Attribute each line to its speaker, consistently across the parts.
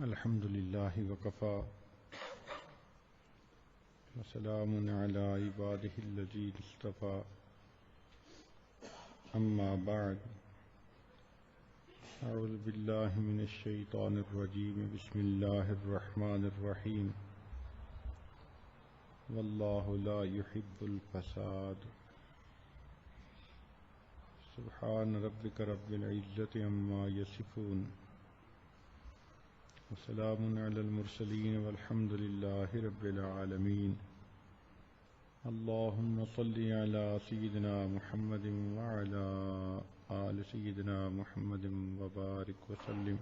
Speaker 1: الحمد لله وكفى وسلام على عباده الذين اصطفى أما بعد أعوذ بالله من الشيطان الرجيم بسم الله الرحمن الرحيم والله لا يحب الفساد سبحان ربك رب العزة عما يصفون وسلام على المرسلين والحمد لله رب العالمين اللهم صل على سيدنا محمد وعلى آل سيدنا محمد وبارك وسلم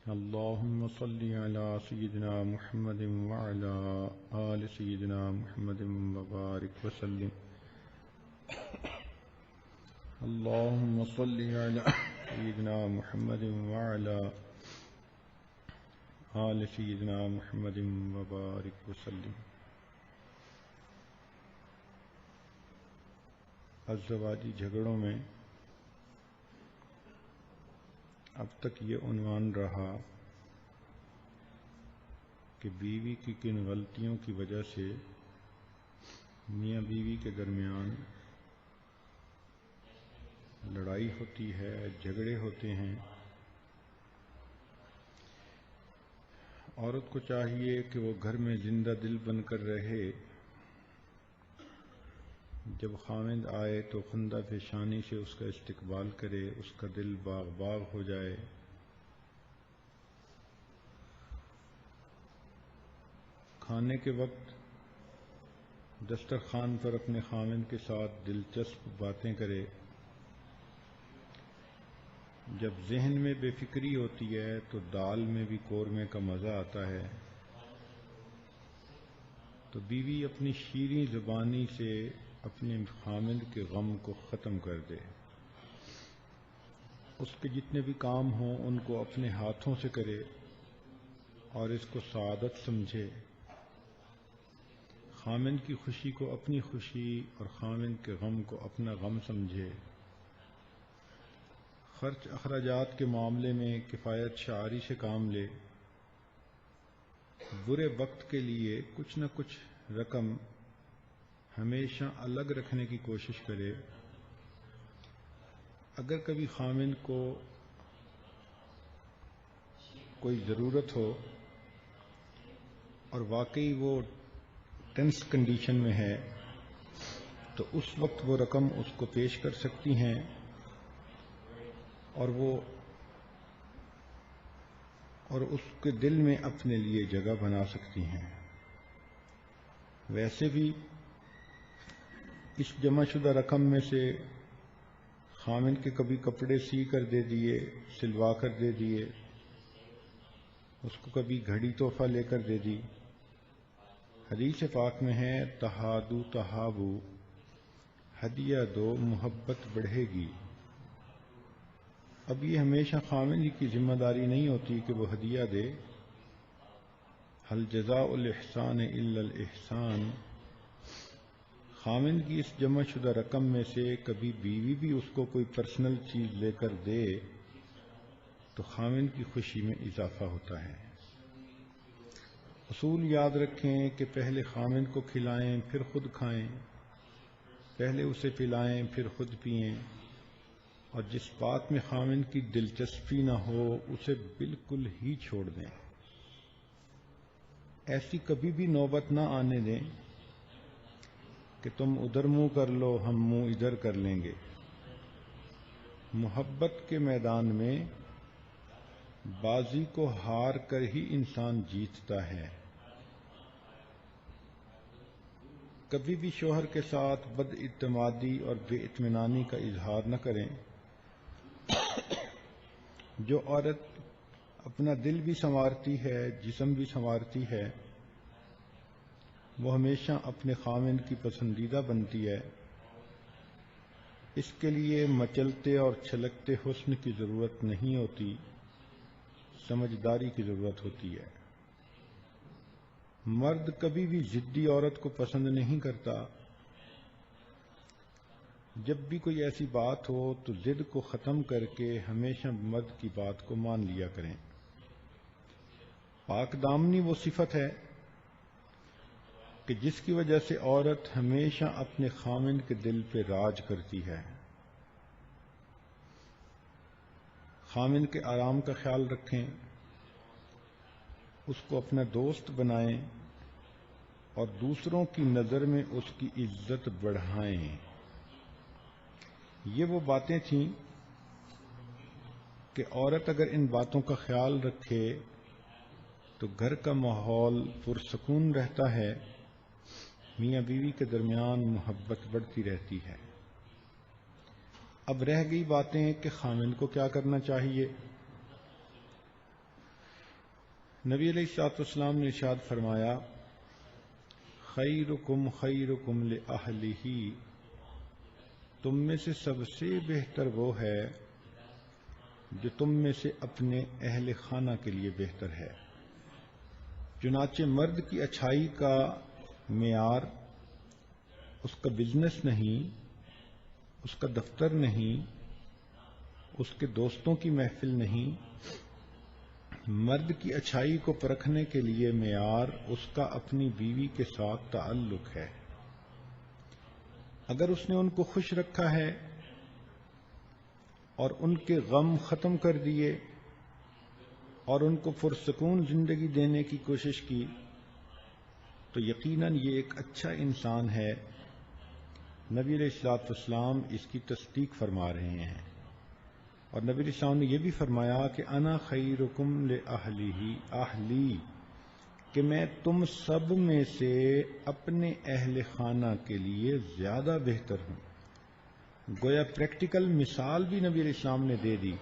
Speaker 1: اللهم صل على سيدنا محمد وعلى آل سيدنا محمد وبارك وسلم اللهم صل على سيدنا محمد وعلى آل سيدنا محمد وبارك وسلم ازدواجی جھگڑوں میں اب تک یہ عنوان رہا کہ بیوی کی کن غلطیوں کی وجہ سے میاں بیوی کے درمیان لڑائی ہوتی ہے، جھگڑے ہوتے ہیں۔ عورت کو چاہیے کہ وہ گھر میں زندہ دل بن کر رہے، جب خاوند آئے تو خندہ پیشانی سے اس کا استقبال کرے، اس کا دل باغ باغ ہو جائے۔ کھانے کے وقت دسترخوان پر اپنے خاوند کے ساتھ دلچسپ باتیں کرے۔ جب ذہن میں بے فکری ہوتی ہے تو دال میں بھی قورمے کا مزہ آتا ہے۔ تو بیوی اپنی شیریں زبانی سے اپنے خاوند کے غم کو ختم کر دے، اس کے جتنے بھی کام ہوں ان کو اپنے ہاتھوں سے کرے اور اس کو سعادت سمجھے۔ خاوند کی خوشی کو اپنی خوشی اور خاوند کے غم کو اپنا غم سمجھے۔ خرچ اخراجات کے معاملے میں کفایت شعاری سے کام لے۔ برے وقت کے لیے کچھ نہ کچھ رقم ہمیشہ الگ رکھنے کی کوشش کرے۔ اگر کبھی خاوند کو کوئی ضرورت ہو اور واقعی وہ ٹینس کنڈیشن میں ہے تو اس وقت وہ رقم اس کو پیش کر سکتی ہیں اور اس کے دل میں اپنے لیے جگہ بنا سکتی ہیں۔ ویسے بھی اس جمع شدہ رقم میں سے خاوند کے کبھی کپڑے سی کر دے دیے، سلوا کر دے دیے، اس کو کبھی گھڑی تحفہ لے کر دے دی۔ حدیث پاک میں ہے تہادو تہابو، ہدیہ دو محبت بڑھے گی۔ اب یہ ہمیشہ خاوند کی ذمہ داری نہیں ہوتی کہ وہ ہدیہ دے۔ هل جزاء الاحسان الا الاحسان۔ خاوند کی اس جمع شدہ رقم میں سے کبھی بیوی بھی اس کو کوئی پرسنل چیز لے کر دے تو خاوند کی خوشی میں اضافہ ہوتا ہے۔ اصول یاد رکھیں کہ پہلے خاوند کو کھلائیں پھر خود کھائیں، پہلے اسے پلائیں پھر خود پئیں، اور جس بات میں خاوند کی دلچسپی نہ ہو اسے بالکل ہی چھوڑ دیں۔ ایسی کبھی بھی نوبت نہ آنے دیں کہ تم ادھر منہ کر لو ہم منہ ادھر کر لیں گے۔ محبت کے میدان میں بازی کو ہار کر ہی انسان جیتتا ہے۔ کبھی بھی شوہر کے ساتھ بد اعتمادی اور بے اطمینانی کا اظہار نہ کریں۔ جو عورت اپنا دل بھی سنوارتی ہے، جسم بھی سنوارتی ہے، وہ ہمیشہ اپنے خاوند کی پسندیدہ بنتی ہے۔ اس کے لیے مچلتے اور چھلکتے حسن کی ضرورت نہیں ہوتی، سمجھداری کی ضرورت ہوتی ہے۔ مرد کبھی بھی ضدی عورت کو پسند نہیں کرتا۔ جب بھی کوئی ایسی بات ہو تو ضد کو ختم کر کے ہمیشہ مرد کی بات کو مان لیا کریں۔ پاک دامنی وہ صفت ہے کہ جس کی وجہ سے عورت ہمیشہ اپنے خامند کے دل پہ راج کرتی ہے۔ خامند کے آرام کا خیال رکھیں، اس کو اپنا دوست بنائیں اور دوسروں کی نظر میں اس کی عزت بڑھائیں۔ یہ وہ باتیں تھیں کہ عورت اگر ان باتوں کا خیال رکھے تو گھر کا ماحول پرسکون رہتا ہے، میاں بیوی کے درمیان محبت بڑھتی رہتی ہے۔ اب رہ گئی باتیں کہ خامند کو کیا کرنا چاہیے۔ نبی علیہ الصلوۃ والسلام نے ارشاد فرمایا، خیرکم خیرکم لأہلہ، تم میں سے سب سے بہتر وہ ہے جو تم میں سے اپنے اہل خانہ کے لیے بہتر ہے۔ چنانچہ مرد کی اچھائی کا معیار اس کا بزنس نہیں، اس کا دفتر نہیں، اس کے دوستوں کی محفل نہیں، مرد کی اچھائی کو پرکھنے کے لیے معیار اس کا اپنی بیوی کے ساتھ تعلق ہے۔ اگر اس نے ان کو خوش رکھا ہے اور ان کے غم ختم کر دیے اور ان کو پرسکون زندگی دینے کی کوشش کی تو یقیناً یہ ایک اچھا انسان ہے۔ نبی علیہ الصلوۃ والسلام اس کی تصدیق فرما رہے ہیں، اور نبی علیہ السلام نے یہ بھی فرمایا کہ انا خیرکم لأہلی، کہ میں تم سب میں سے اپنے اہل خانہ کے لیے زیادہ بہتر ہوں۔ گویا پریکٹیکل مثال بھی نبی علیہ السلام نے دے دی۔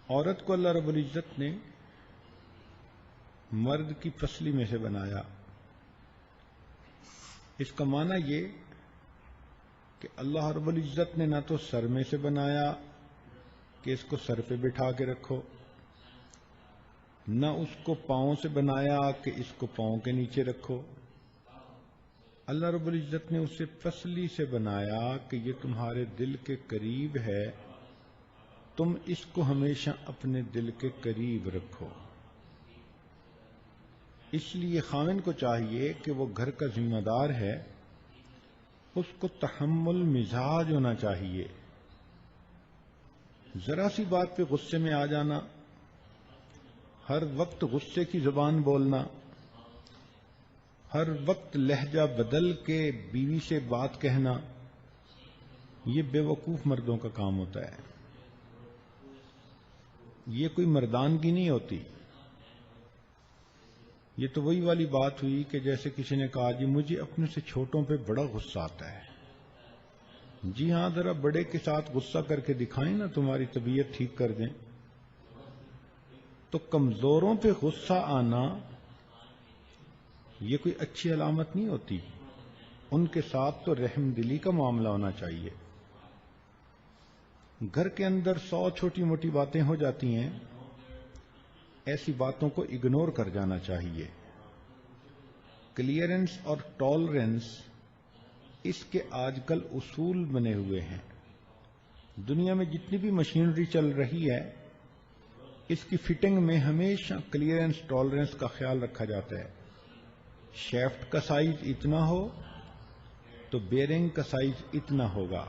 Speaker 1: عورت کو اللہ رب العزت نے مرد کی پسلی میں سے بنایا۔ اس کا معنی یہ کہ اللہ رب العزت نے نہ تو سر میں سے بنایا کہ اس کو سر پہ بٹھا کے رکھو، نہ اس کو پاؤں سے بنایا کہ اس کو پاؤں کے نیچے رکھو۔ اللہ رب العزت نے اسے پسلی سے بنایا کہ یہ تمہارے دل کے قریب ہے، تم اس کو ہمیشہ اپنے دل کے قریب رکھو۔ اس لیے خاوند کو چاہیے کہ وہ گھر کا ذمہ دار ہے، اس کو تحمل مزاج ہونا چاہیے۔ ذرا سی بات پہ غصے میں آ جانا، ہر وقت غصے کی زبان بولنا، ہر وقت لہجہ بدل کے بیوی سے بات کہنا، یہ بے وقوف مردوں کا کام ہوتا ہے۔ یہ کوئی مردانگی نہیں ہوتی۔ یہ تو وہی والی بات ہوئی کہ جیسے کسی نے کہا جی مجھے اپنے سے چھوٹوں پہ بڑا غصہ آتا ہے۔ جی ہاں، ذرا بڑے کے ساتھ غصہ کر کے دکھائیں نا، تمہاری طبیعت ٹھیک کر دیں۔ تو کمزوروں پہ غصہ آنا یہ کوئی اچھی علامت نہیں ہوتی۔ ان کے ساتھ تو رحم دلی کا معاملہ ہونا چاہیے۔ گھر کے اندر 100 چھوٹی موٹی باتیں ہو جاتی ہیں، ایسی باتوں کو اگنور کر جانا چاہیے۔ کلیئرنس اور ٹالرنس اس کے آج کل اصول بنے ہوئے ہیں۔ دنیا میں جتنی بھی مشینری چل رہی ہے، اس کی فٹنگ میں ہمیشہ کلیئرنس ٹالرنس کا خیال رکھا جاتا ہے۔ شیفٹ کا سائز اتنا ہو تو بیرنگ کا سائز اتنا ہوگا۔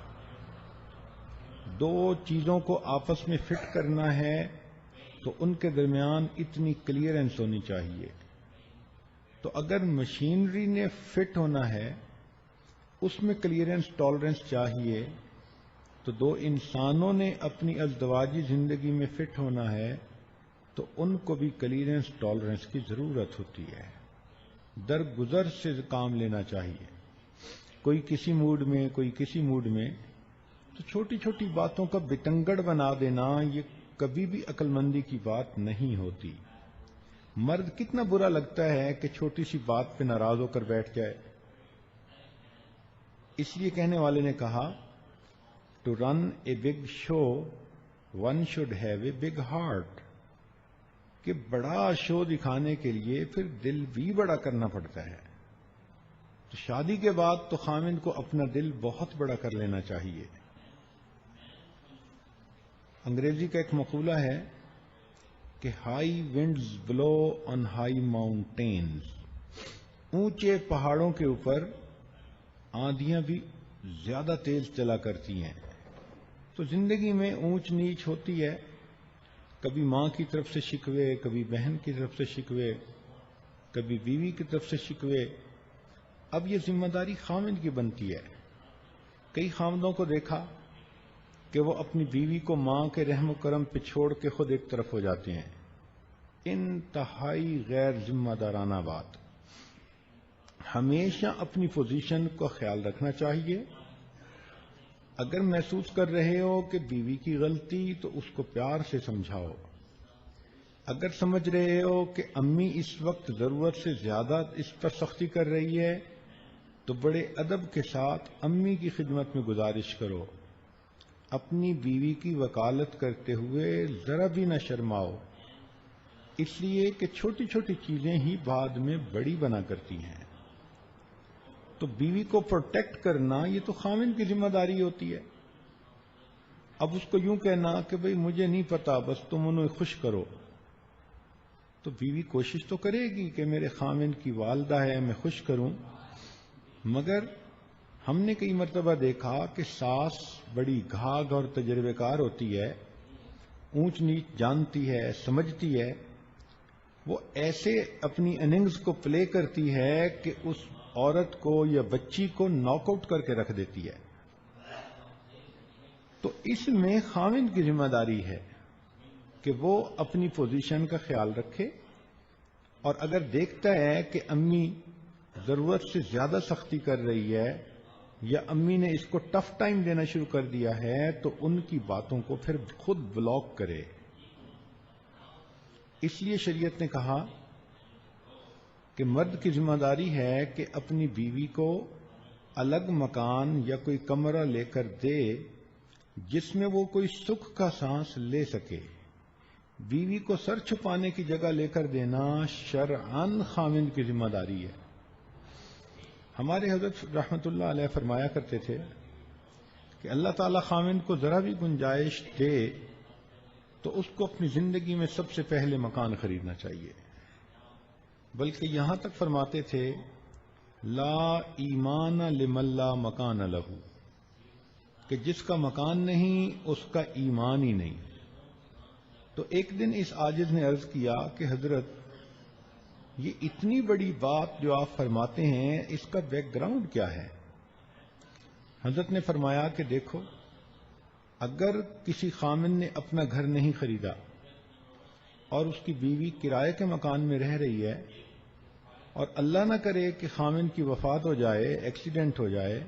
Speaker 1: دو چیزوں کو آپس میں فٹ کرنا ہے تو ان کے درمیان اتنی کلیئرنس ہونی چاہیے۔ تو اگر مشینری نے فٹ ہونا ہے، اس میں کلیئرنس ٹالرنس چاہیے، تو دو انسانوں نے اپنی ازدواجی زندگی میں فٹ ہونا ہے تو ان کو بھی کلیئرنس ٹالرنس کی ضرورت ہوتی ہے۔ درگزر سے کام لینا چاہیے، کوئی کسی موڈ میں کوئی کسی موڈ میں، تو چھوٹی چھوٹی باتوں کا بتنگڑ بنا دینا یہ کبھی بھی عقل مندی کی بات نہیں ہوتی۔ مرد کتنا برا لگتا ہے کہ چھوٹی سی بات پہ ناراض ہو کر بیٹھ جائے۔ اس لیے کہنے والے نے کہا to run a big show one should have a big heart, کہ بڑا شو دکھانے کے لیے پھر دل بھی بڑا کرنا پڑتا ہے۔ تو شادی کے بعد تو خامند کو اپنا دل بہت بڑا کر لینا چاہیے. انگریزی کا ایک مقولہ ہے کہ high winds blow on high mountains, اونچے پہاڑوں کے اوپر آندھیاں بھی زیادہ تیز چلا کرتی ہیں. تو زندگی میں اونچ نیچ ہوتی ہے، کبھی ماں کی طرف سے شکوے، کبھی بہن کی طرف سے شکوے، کبھی بیوی کی طرف سے شکوے. اب یہ ذمہ داری خامند کی بنتی ہے. کئی خامندوں کو دیکھا کہ وہ اپنی بیوی کو ماں کے رحم و کرم پہ چھوڑ کے خود ایک طرف ہو جاتے ہیں. انتہائی غیر ذمہ دارانہ بات. ہمیشہ اپنی پوزیشن کا خیال رکھنا چاہیے. اگر محسوس کر رہے ہو کہ بیوی کی غلطی تو اس کو پیار سے سمجھاؤ. اگر سمجھ رہے ہو کہ امی اس وقت ضرورت سے زیادہ اس پر سختی کر رہی ہے تو بڑے ادب کے ساتھ امی کی خدمت میں گزارش کرو. اپنی بیوی کی وکالت کرتے ہوئے ذرا بھی نہ شرماؤ، اس لیے کہ چھوٹی چھوٹی چیزیں ہی بعد میں بڑی بنا کرتی ہیں. تو بیوی کو پروٹیکٹ کرنا یہ تو خامند کی ذمہ داری ہوتی ہے. اب اس کو یوں کہنا کہ بھئی مجھے نہیں پتا، بس تم انہیں خوش کرو، تو بیوی کوشش تو کرے گی کہ میرے خامند کی والدہ ہے میں خوش کروں. مگر ہم نے کئی مرتبہ دیکھا کہ ساس بڑی گھاگ اور تجربے کار ہوتی ہے، اونچ نیچ جانتی ہے، سمجھتی ہے. وہ ایسے اپنی اننگز کو پلے کرتی ہے کہ اس عورت کو یا بچی کو ناک آؤٹ کر کے رکھ دیتی ہے. تو اس میں خامند کی ذمہ داری ہے کہ وہ اپنی پوزیشن کا خیال رکھے، اور اگر دیکھتا ہے کہ امی ضرورت سے زیادہ سختی کر رہی ہے یا امی نے اس کو ٹف ٹائم دینا شروع کر دیا ہے تو ان کی باتوں کو پھر خود بلاک کرے. اس لیے شریعت نے کہا کہ مرد کی ذمہ داری ہے کہ اپنی بیوی کو الگ مکان یا کوئی کمرہ لے کر دے جس میں وہ کوئی سکھ کا سانس لے سکے. بیوی کو سر چھپانے کی جگہ لے کر دینا شرعاً خامند کی ذمہ داری ہے. ہمارے حضرت رحمت اللہ علیہ فرمایا کرتے تھے کہ اللہ تعالی خامند کو ذرا بھی گنجائش دے تو اس کو اپنی زندگی میں سب سے پہلے مکان خریدنا چاہیے. بلکہ یہاں تک فرماتے تھے لا ایمان لمن لا مکان لہو، کہ جس کا مکان نہیں اس کا ایمان ہی نہیں. تو ایک دن اس عاجز نے عرض کیا کہ حضرت یہ اتنی بڑی بات جو آپ فرماتے ہیں اس کا بیک گراؤنڈ کیا ہے؟ حضرت نے فرمایا کہ دیکھو، اگر کسی خامند نے اپنا گھر نہیں خریدا اور اس کی بیوی کرائے کے مکان میں رہ رہی ہے اور اللہ نہ کرے کہ خامند کی وفات ہو جائے، ایکسیڈنٹ ہو جائے،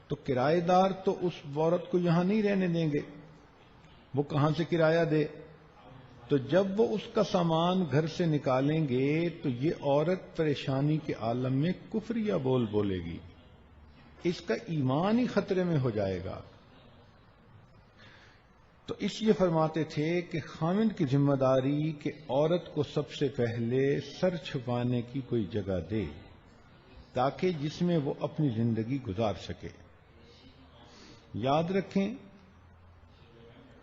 Speaker 1: تو کرائے دار تو اس عورت کو یہاں نہیں رہنے دیں گے، وہ کہاں سے کرایہ دے؟ تو جب وہ اس کا سامان گھر سے نکالیں گے تو یہ عورت پریشانی کے عالم میں کفریہ بول بولے گی، اس کا ایمان ہی خطرے میں ہو جائے گا. تو اس لیے فرماتے تھے کہ خامند کی ذمہ داری کہ عورت کو سب سے پہلے سر چھپانے کی کوئی جگہ دے تاکہ جس میں وہ اپنی زندگی گزار سکے. یاد رکھیں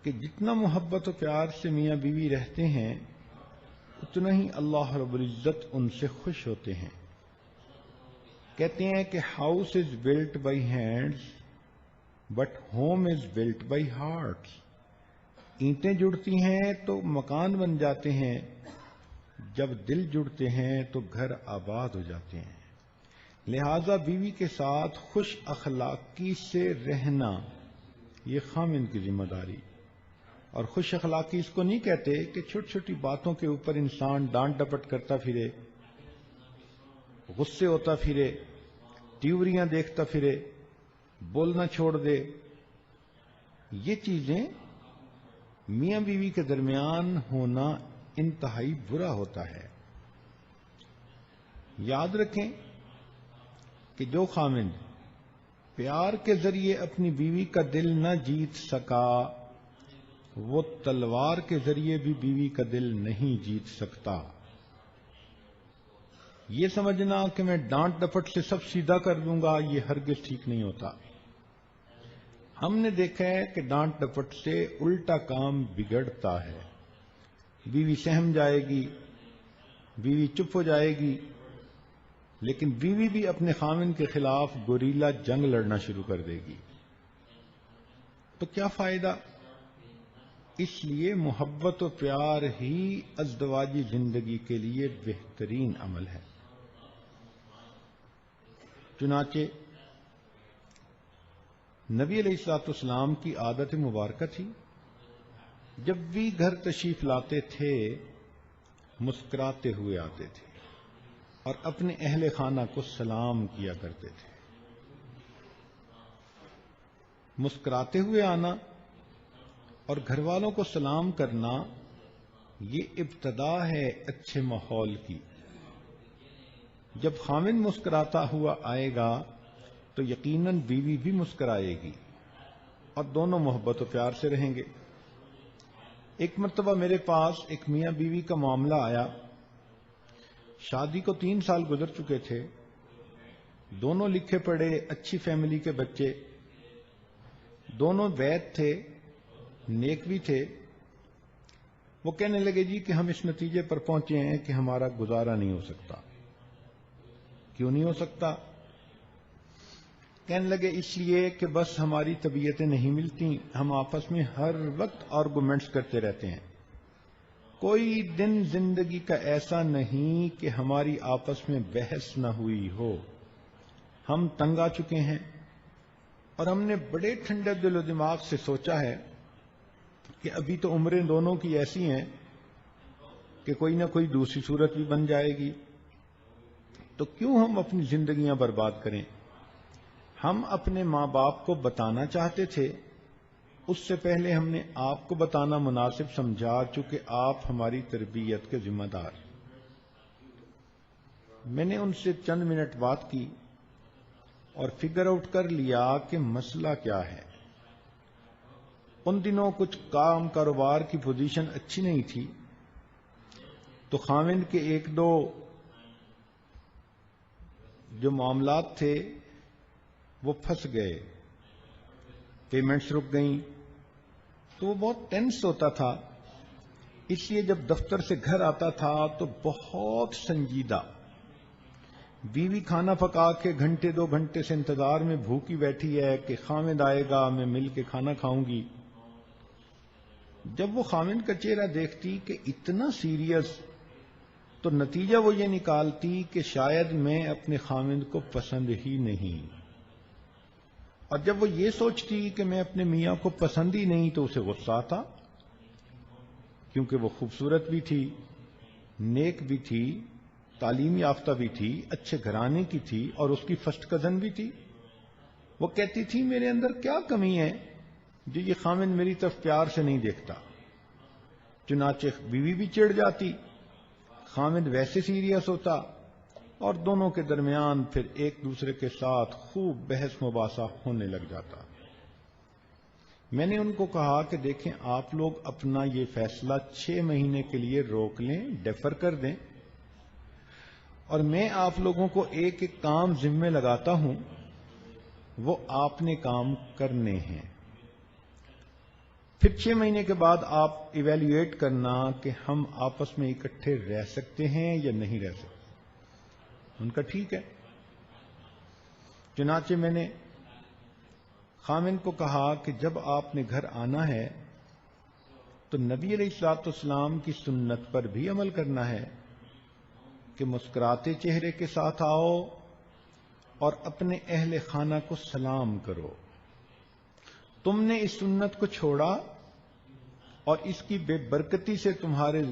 Speaker 1: کہ جتنا محبت و پیار سے میاں بیوی رہتے ہیں اتنا ہی اللہ رب العزت ان سے خوش ہوتے ہیں. کہتے ہیں کہ house is built by hands but home is built by hearts. اینٹیں جڑتی ہیں تو مکان بن جاتے ہیں، جب دل جڑتے ہیں تو گھر آباد ہو جاتے ہیں. لہذا بیوی کے ساتھ خوش اخلاقی سے رہنا یہ خامند کی ذمہ داری. اور خوش اخلاقی اس کو نہیں کہتے کہ چھوٹی چھوٹی باتوں کے اوپر انسان ڈانٹ ڈپٹ کرتا پھرے، غصے ہوتا پھرے، تیوریاں دیکھتا پھرے، بولنا چھوڑ دے. یہ چیزیں میاں بیوی کے درمیان ہونا انتہائی برا ہوتا ہے. یاد رکھیں کہ جو خامند پیار کے ذریعے اپنی بیوی کا دل نہ جیت سکا وہ تلوار کے ذریعے بھی بیوی کا دل نہیں جیت سکتا. یہ سمجھنا کہ میں ڈانٹ ڈپٹ سے سب سیدھا کر دوں گا، یہ ہرگز ٹھیک نہیں ہوتا۔ ہم نے دیکھا ہے کہ ڈانٹ ڈپٹ سے الٹا کام بگڑتا ہے، بیوی سہم جائے گی، بیوی چپ ہو جائے گی، لیکن بیوی بھی اپنے خاوند کے خلاف گوریلا جنگ لڑنا شروع کر دے گی۔ تو کیا فائدہ؟ اس لیے محبت و پیار ہی ازدواجی زندگی کے لیے بہترین عمل ہے۔ چنانچہ نبی علیہ الصلوۃ والسلام کی عادت مبارکہ تھی، جب بھی گھر تشریف لاتے تھے مسکراتے ہوئے آتے تھے اور اپنے اہل خانہ کو سلام کیا کرتے تھے۔ مسکراتے ہوئے آنا اور گھر والوں کو سلام کرنا یہ ابتدا ہے اچھے ماحول کی۔ جب خاوند مسکراتا ہوا آئے گا تو یقیناً بیوی بھی مسکرائے گی اور دونوں محبت و پیار سے رہیں گے۔ ایک مرتبہ میرے پاس ایک میاں بیوی کا معاملہ آیا۔ شادی کو 3 سال گزر چکے تھے، دونوں لکھے پڑھے، اچھی فیملی کے بچے، دونوں وید تھے، نیک بھی تھے۔ وہ کہنے لگے جی کہ ہم اس نتیجے پر پہنچے ہیں کہ ہمارا گزارا نہیں ہو سکتا۔ کیوں نہیں ہو سکتا؟ کہنے لگے اس لیے کہ بس ہماری طبیعتیں نہیں ملتی، ہم آپس میں ہر وقت آرگومنٹس کرتے رہتے ہیں، کوئی دن زندگی کا ایسا نہیں کہ ہماری آپس میں بحث نہ ہوئی ہو۔ ہم تنگ آ چکے ہیں اور ہم نے بڑے ٹھنڈے دل و دماغ سے سوچا ہے کہ ابھی تو عمریں دونوں کی ایسی ہیں کہ کوئی نہ کوئی دوسری صورت بھی بن جائے گی، تو کیوں ہم اپنی زندگیاں برباد کریں۔ ہم اپنے ماں باپ کو بتانا چاہتے تھے، اس سے پہلے ہم نے آپ کو بتانا مناسب سمجھا، چونکہ آپ ہماری تربیت کے ذمہ دار۔ میں نے ان سے چند منٹ بات کی اور فگر آؤٹ کر لیا کہ مسئلہ کیا ہے۔ ان دنوں کچھ کام کاروبار کی پوزیشن اچھی نہیں تھی، تو خاوند کے 1-2 جو معاملات تھے وہ پھنس گئے، پیمنٹس رک گئیں، تو وہ بہت ٹینس ہوتا تھا۔ اس لیے جب دفتر سے گھر آتا تھا تو بہت سنجیدہ، بیوی کھانا پکا کے 1-2 گھنٹے سے انتظار میں بھوکی بیٹھی ہے کہ خاوند آئے گا، میں مل کے کھانا کھاؤں گی۔ جب وہ خاوند کا چہرہ دیکھتی کہ اتنا سیریس، تو نتیجہ وہ یہ نکالتی کہ شاید میں اپنے خاوند کو پسند ہی نہیں، اور جب وہ یہ سوچتی کہ میں اپنے میاں کو پسند ہی نہیں تو اسے غصہ آتا، کیونکہ وہ خوبصورت بھی تھی، نیک بھی تھی، تعلیم یافتہ بھی تھی، اچھے گھرانے کی تھی اور اس کی فرسٹ کزن بھی تھی۔ وہ کہتی تھی میرے اندر کیا کمی ہے جو یہ خاوند میری طرف پیار سے نہیں دیکھتا۔ چنانچہ بیوی بھی چڑ جاتی، خاوند ویسے سیریس ہوتا، اور دونوں کے درمیان پھر ایک دوسرے کے ساتھ خوب بحث مباحثہ ہونے لگ جاتا۔ میں نے ان کو کہا کہ دیکھیں آپ لوگ اپنا یہ فیصلہ 6 مہینے کے لیے روک لیں، ڈیفر کر دیں، اور میں آپ لوگوں کو ایک ایک کام ذمہ لگاتا ہوں، وہ آپ نے کام کرنے ہیں۔ پھر 6 مہینے کے بعد آپ ایویلیویٹ کرنا کہ ہم آپس میں اکٹھے رہ سکتے ہیں یا نہیں رہ سکتے۔ ان کا ٹھیک ہے۔ چنانچہ میں نے خاوند کو کہا کہ جب آپ نے گھر آنا ہے تو نبی علیہ الصلوۃ والسلام کی سنت پر بھی عمل کرنا ہے کہ مسکراتے چہرے کے ساتھ آؤ اور اپنے اہل خانہ کو سلام کرو۔ تم نے اس سنت کو چھوڑا اور اس کی بے برکتی سے تمہارے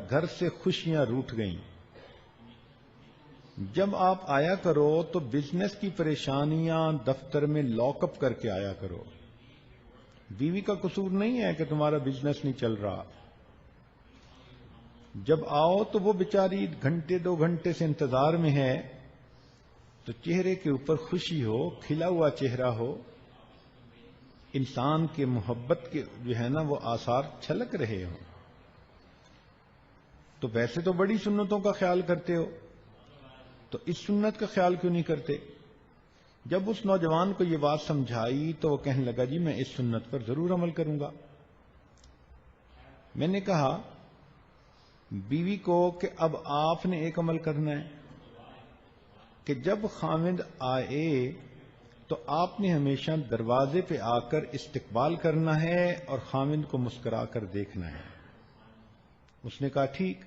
Speaker 1: گھر سے خوشیاں روٹھ گئیں۔ جب آپ آیا کرو تو بزنس کی پریشانیاں دفتر میں لاک اپ کر کے آیا کرو۔ بیوی کا قصور نہیں ہے کہ تمہارا بزنس نہیں چل رہا۔ جب آؤ تو وہ بیچاری 1-2 گھنٹے سے انتظار میں ہے، تو چہرے کے اوپر خوشی ہو، کھلا ہوا چہرہ ہو، انسان کے محبت کے جو ہے نا وہ آثار چھلک رہے ہوں۔ تو ویسے تو بڑی سنتوں کا خیال کرتے ہو، تو اس سنت کا خیال کیوں نہیں کرتے؟ جب اس نوجوان کو یہ بات سمجھائی تو وہ کہنے لگا جی میں اس سنت پر ضرور عمل کروں گا۔ میں نے کہا بیوی کو کہ اب آپ نے ایک عمل کرنا ہے کہ جب خاوند آئے تو آپ نے ہمیشہ دروازے پہ آ کر استقبال کرنا ہے اور خاوند کو مسکرا کر دیکھنا ہے۔ اس نے کہا ٹھیک۔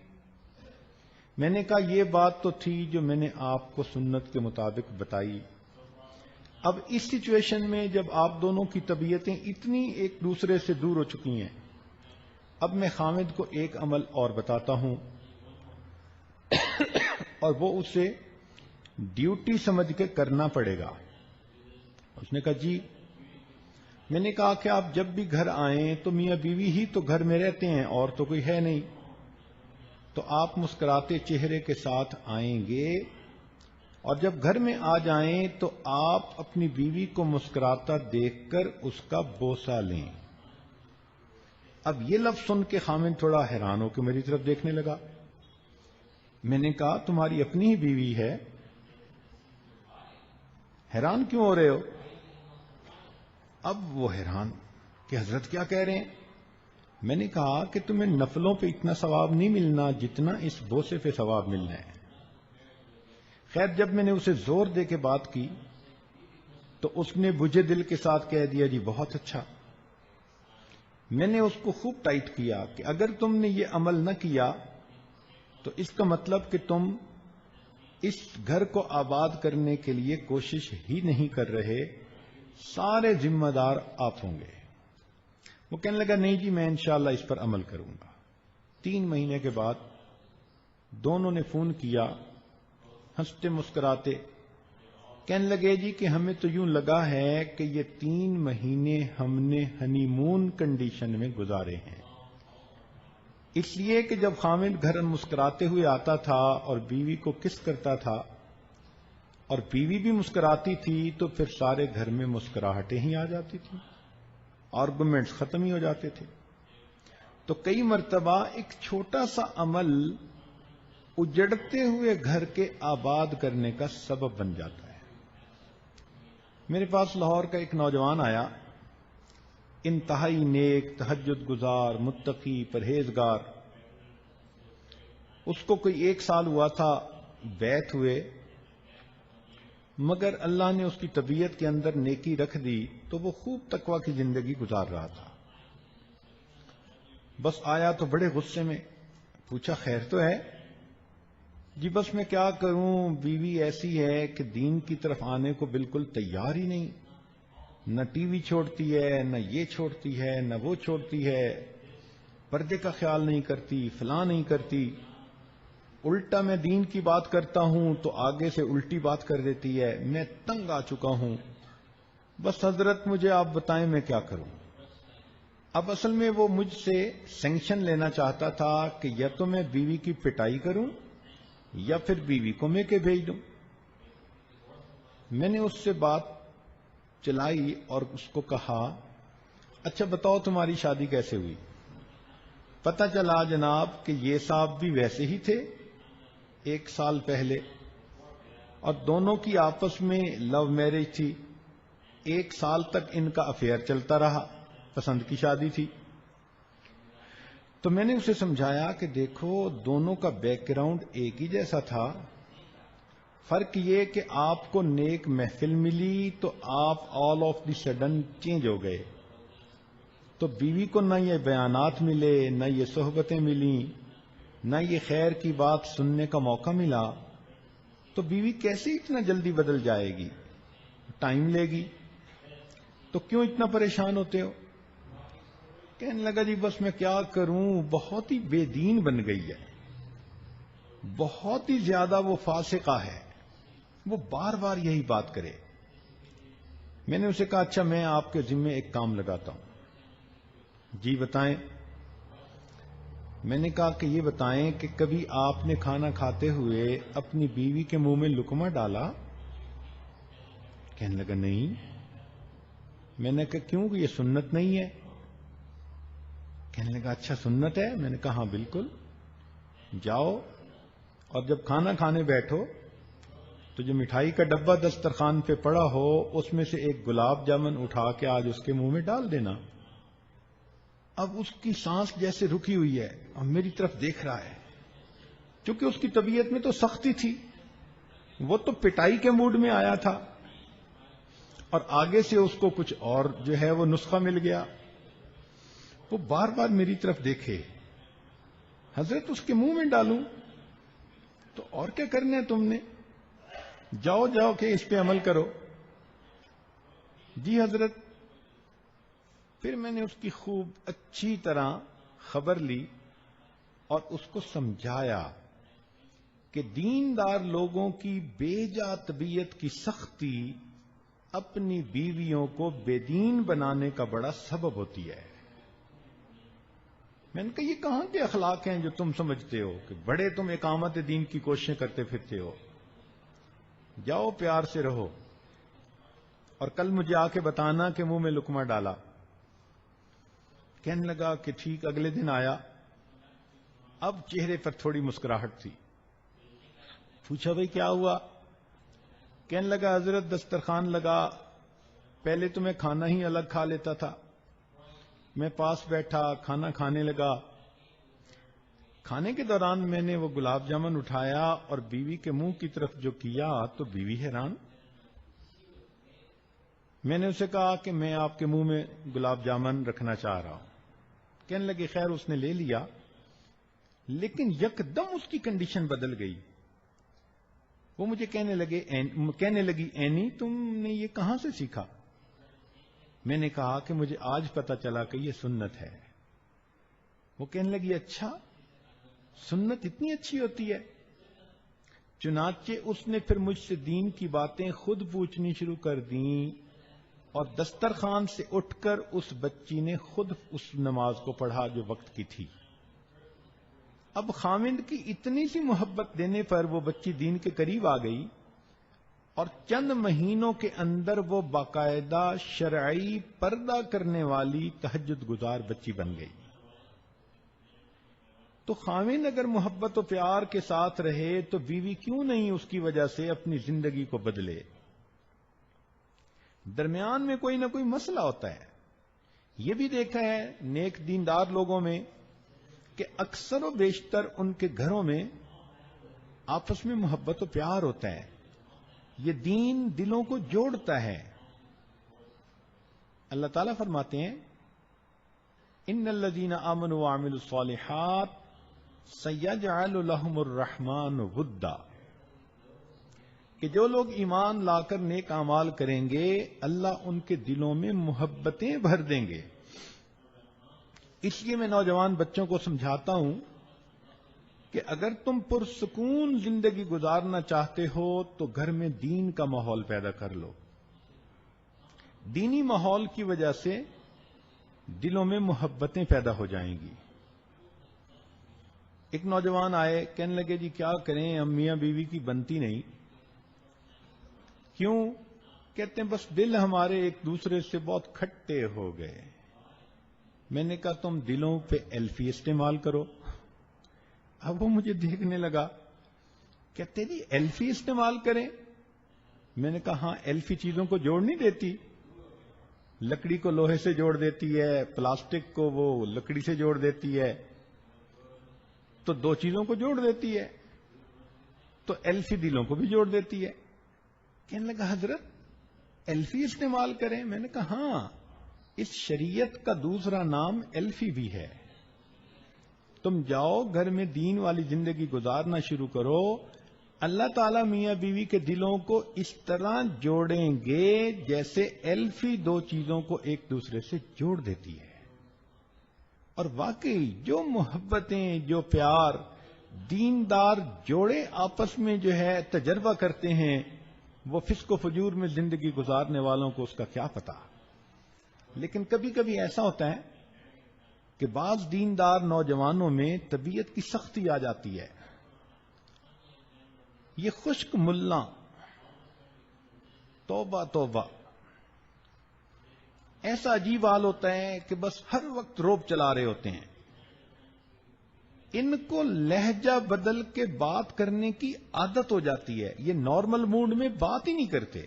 Speaker 1: میں نے کہا یہ بات تو تھی جو میں نے آپ کو سنت کے مطابق بتائی، اب اس سچویشن میں جب آپ دونوں کی طبیعتیں اتنی ایک دوسرے سے دور ہو چکی ہیں، اب میں خاوند کو ایک عمل اور بتاتا ہوں اور وہ اسے ڈیوٹی سمجھ کے کرنا پڑے گا۔ اس نے کہا جی۔ میں نے کہا کہ آپ جب بھی گھر آئیں تو میاں بیوی ہی تو گھر میں رہتے ہیں اور تو کوئی ہے نہیں، تو آپ مسکراتے چہرے کے ساتھ آئیں گے اور جب گھر میں آ جائیں تو آپ اپنی بیوی کو مسکراتا دیکھ کر اس کا بوسہ لیں۔ اب یہ لفظ سن کے خاوند تھوڑا حیران ہو کے میری طرف دیکھنے لگا۔ میں نے کہا تمہاری اپنی ہی بیوی ہے، حیران کیوں ہو رہے ہو؟ اب وہ حیران کہ حضرت کیا کہہ رہے ہیں؟ میں نے کہا کہ تمہیں نفلوں پہ اتنا ثواب نہیں ملنا جتنا اس بوسے پہ ثواب ملنا ہے۔ خیر جب میں نے اسے زور دے کے بات کی تو اس نے بجھے دل کے ساتھ کہہ دیا جی بہت اچھا۔ میں نے اس کو خوب ٹائٹ کیا کہ اگر تم نے یہ عمل نہ کیا تو اس کا مطلب کہ تم اس گھر کو آباد کرنے کے لیے کوشش ہی نہیں کر رہے، سارے ذمہ دار آپ ہوں گے۔ وہ کہنے لگا نہیں جی میں انشاءاللہ اس پر عمل کروں گا۔ 3 مہینے کے بعد دونوں نے فون کیا، ہنستے مسکراتے، کہنے لگے جی کہ ہمیں تو یوں لگا ہے کہ یہ 3 مہینے ہم نے ہنی مون کنڈیشن میں گزارے ہیں، اس لیے کہ جب خاوند گھر مسکراتے ہوئے آتا تھا اور بیوی کو کس کرتا تھا اور بیوی بھی مسکراتی تھی تو پھر سارے گھر میں مسکراہٹیں ہی آ جاتی تھیں، آرگومنٹس ختم ہی ہو جاتے تھے۔ تو کئی مرتبہ ایک چھوٹا سا عمل اجڑتے ہوئے گھر کے آباد کرنے کا سبب بن جاتا ہے۔ میرے پاس لاہور کا ایک نوجوان آیا، انتہائی نیک، تہجد گزار، متقی، پرہیزگار۔ اس کو کوئی 1 سال ہوا تھا بیعت ہوئے، مگر اللہ نے اس کی طبیعت کے اندر نیکی رکھ دی تو وہ خوب تقوی کی زندگی گزار رہا تھا۔ بس آیا تو بڑے غصے میں، پوچھا خیر تو ہے؟ جی بس میں کیا کروں، بیوی ایسی ہے کہ دین کی طرف آنے کو بالکل تیار ہی نہیں، نہ ٹی وی چھوڑتی ہے، نہ یہ چھوڑتی ہے، نہ وہ چھوڑتی ہے، پردے کا خیال نہیں کرتی، فلاں نہیں کرتی، الٹا میں دین کی بات کرتا ہوں تو آگے سے الٹی بات کر دیتی ہے، میں تنگ آ چکا ہوں، بس حضرت مجھے آپ بتائیں میں کیا کروں۔ اب اصل میں وہ مجھ سے سینکشن لینا چاہتا تھا کہ یا تو میں بیوی کی پٹائی کروں یا پھر بیوی کو میں کے بھیج دوں۔ میں نے اس سے بات چلائی اور اس کو کہا اچھا بتاؤ تمہاری شادی کیسے ہوئی؟ پتہ چلا جناب کہ یہ صاحب بھی ویسے ہی تھے 1 سال پہلے، اور دونوں کی آپس میں لو میرج تھی، 1 سال تک ان کا افیئر چلتا رہا، پسند کی شادی تھی۔ تو میں نے اسے سمجھایا کہ دیکھو دونوں کا بیک گراؤنڈ ایک ہی جیسا تھا، فرق یہ کہ آپ کو نیک محفل ملی تو آپ all of the sudden change ہو گئے، تو بیوی کو نہ یہ بیانات ملے، نہ یہ صحبتیں ملیں، نہ یہ خیر کی بات سننے کا موقع ملا، تو بیوی کیسے اتنا جلدی بدل جائے گی؟ ٹائم لے گی، تو کیوں اتنا پریشان ہوتے ہو؟ کہنے لگا جی بس میں کیا کروں، بہت ہی بے دین بن گئی ہے، بہت ہی زیادہ وہ فاسقہ ہے، وہ بار بار یہی بات کرے۔ میں نے اسے کہا اچھا میں آپ کے ذمے ایک کام لگاتا ہوں۔ جی بتائیں۔ میں نے کہا کہ یہ بتائیں کہ کبھی آپ نے کھانا کھاتے ہوئے اپنی بیوی کے منہ میں لقمہ ڈالا؟ کہنے لگا نہیں۔ میں نے کہا کیوں، یہ سنت نہیں ہے؟ کہنے لگا اچھا سنت ہے؟ میں نے کہا ہاں بالکل۔ جاؤ اور جب کھانا کھانے بیٹھو تو جو مٹھائی کا ڈبہ دسترخوان پہ پڑا ہو اس میں سے ایک گلاب جامن اٹھا کے آج اس کے منہ میں ڈال دینا. اب اس کی سانس جیسے رکی ہوئی ہے اور میری طرف دیکھ رہا ہے. چونکہ اس کی طبیعت میں تو سختی تھی, وہ تو پٹائی کے موڈ میں آیا تھا, اور آگے سے اس کو کچھ اور جو ہے وہ نسخہ مل گیا. وہ بار بار میری طرف دیکھے, حضرت اس کے منہ میں ڈالوں تو اور کیا کرنا ہے تم نے, جاؤ جاؤ کہ اس پہ عمل کرو. جی حضرت. پھر میں نے اس کی خوب اچھی طرح خبر لی اور اس کو سمجھایا کہ دیندار لوگوں کی بے جا طبیعت کی سختی اپنی بیویوں کو بے دین بنانے کا بڑا سبب ہوتی ہے. میں نے کہا یہ کہاں کے اخلاق ہیں جو تم سمجھتے ہو کہ بڑے تم اقامت دین کی کوششیں کرتے پھرتے ہو. جاؤ پیار سے رہو, اور کل مجھے آ کے بتانا کہ منہ میں لقمہ ڈالا. کہنے لگا کہ ٹھیک. اگلے دن آیا, اب چہرے پر تھوڑی مسکراہٹ تھی. پوچھا بھئی کیا ہوا؟ کہنے لگا حضرت دسترخوان لگا, پہلے تو میں کھانا ہی الگ کھا لیتا تھا, میں پاس بیٹھا کھانا کھانے لگا. کھانے کے دوران میں نے وہ گلاب جامن اٹھایا اور بیوی کے منہ کی طرف جو کیا تو بیوی حیران. میں نے اسے کہا کہ میں آپ کے منہ میں گلاب جامن رکھنا چاہ رہا ہوں. کہنے لگے خیر اس نے لے لیا, لیکن یکدم اس کی کنڈیشن بدل گئی. وہ مجھے کہنے لگی اینی تم نے یہ کہاں سے سیکھا؟ میں نے کہا کہ مجھے آج پتا چلا کہ یہ سنت ہے. وہ کہنے لگی اچھا, سنت اتنی اچھی ہوتی ہے؟ چنانچہ اس نے پھر مجھ سے دین کی باتیں خود پوچھنی شروع کر دیں, اور دسترخوان سے اٹھ کر اس بچی نے خود اس نماز کو پڑھا جو وقت کی تھی. اب خاوند کی اتنی سی محبت دینے پر وہ بچی دین کے قریب آ گئی, اور چند مہینوں کے اندر وہ باقاعدہ شرعی پردہ کرنے والی تہجد گزار بچی بن گئی. تو خاوند اگر محبت و پیار کے ساتھ رہے تو بیوی کیوں نہیں اس کی وجہ سے اپنی زندگی کو بدلے؟ درمیان میں کوئی نہ کوئی مسئلہ ہوتا ہے. یہ بھی دیکھا ہے نیک دیندار لوگوں میں کہ اکثر و بیشتر ان کے گھروں میں آپس میں محبت و پیار ہوتا ہے. یہ دین دلوں کو جوڑتا ہے. اللہ تعالیٰ فرماتے ہیں ان الذین آمنوا وعملوا الصالحات سیجعل لهم الرحمن ودا, کہ جو لوگ ایمان لا کر نیک اعمال کریں گے اللہ ان کے دلوں میں محبتیں بھر دیں گے. اس لیے میں نوجوان بچوں کو سمجھاتا ہوں کہ اگر تم پرسکون زندگی گزارنا چاہتے ہو تو گھر میں دین کا ماحول پیدا کر لو. دینی ماحول کی وجہ سے دلوں میں محبتیں پیدا ہو جائیں گی. ایک نوجوان آئے, کہنے لگے جی کیا کریں, ہم میاں بیوی کی بنتی نہیں. کیوں؟ کہتے ہیں بس دل ہمارے ایک دوسرے سے بہت کھٹے ہو گئے. میں نے کہا تم دلوں پہ ایلفی استعمال کرو. اب وہ مجھے دیکھنے لگا, کہتے جی ایلفی استعمال کریں؟ میں نے کہا ہاں, ایلفی چیزوں کو جوڑ نہیں دیتی, لکڑی کو لوہے سے جوڑ دیتی ہے, پلاسٹک کو وہ لکڑی سے جوڑ دیتی ہے, تو دو چیزوں کو جوڑ دیتی ہے, تو ایلفی دلوں کو بھی جوڑ دیتی ہے. کہنے لگا حضرت ایلفی استعمال کریں؟ میں نے کہا ہاں, اس شریعت کا دوسرا نام ایلفی بھی ہے. تم جاؤ گھر میں دین والی زندگی گزارنا شروع کرو, اللہ تعالیٰ میاں بیوی کے دلوں کو اس طرح جوڑیں گے جیسے ایلفی دو چیزوں کو ایک دوسرے سے جوڑ دیتی ہے. اور واقعی جو محبتیں, جو پیار دیندار جوڑے آپس میں جو ہے تجربہ کرتے ہیں, وہ فسق و فجور میں زندگی گزارنے والوں کو اس کا کیا پتا. لیکن کبھی کبھی ایسا ہوتا ہے کہ بعض دیندار نوجوانوں میں طبیعت کی سختی آ جاتی ہے. یہ خشک ملا, توبہ توبہ, ایسا عجیب حال ہوتا ہے کہ بس ہر وقت روب چلا رہے ہوتے ہیں. ان کو لہجہ بدل کے بات کرنے کی عادت ہو جاتی ہے، یہ نارمل موڈ میں بات ہی نہیں کرتے،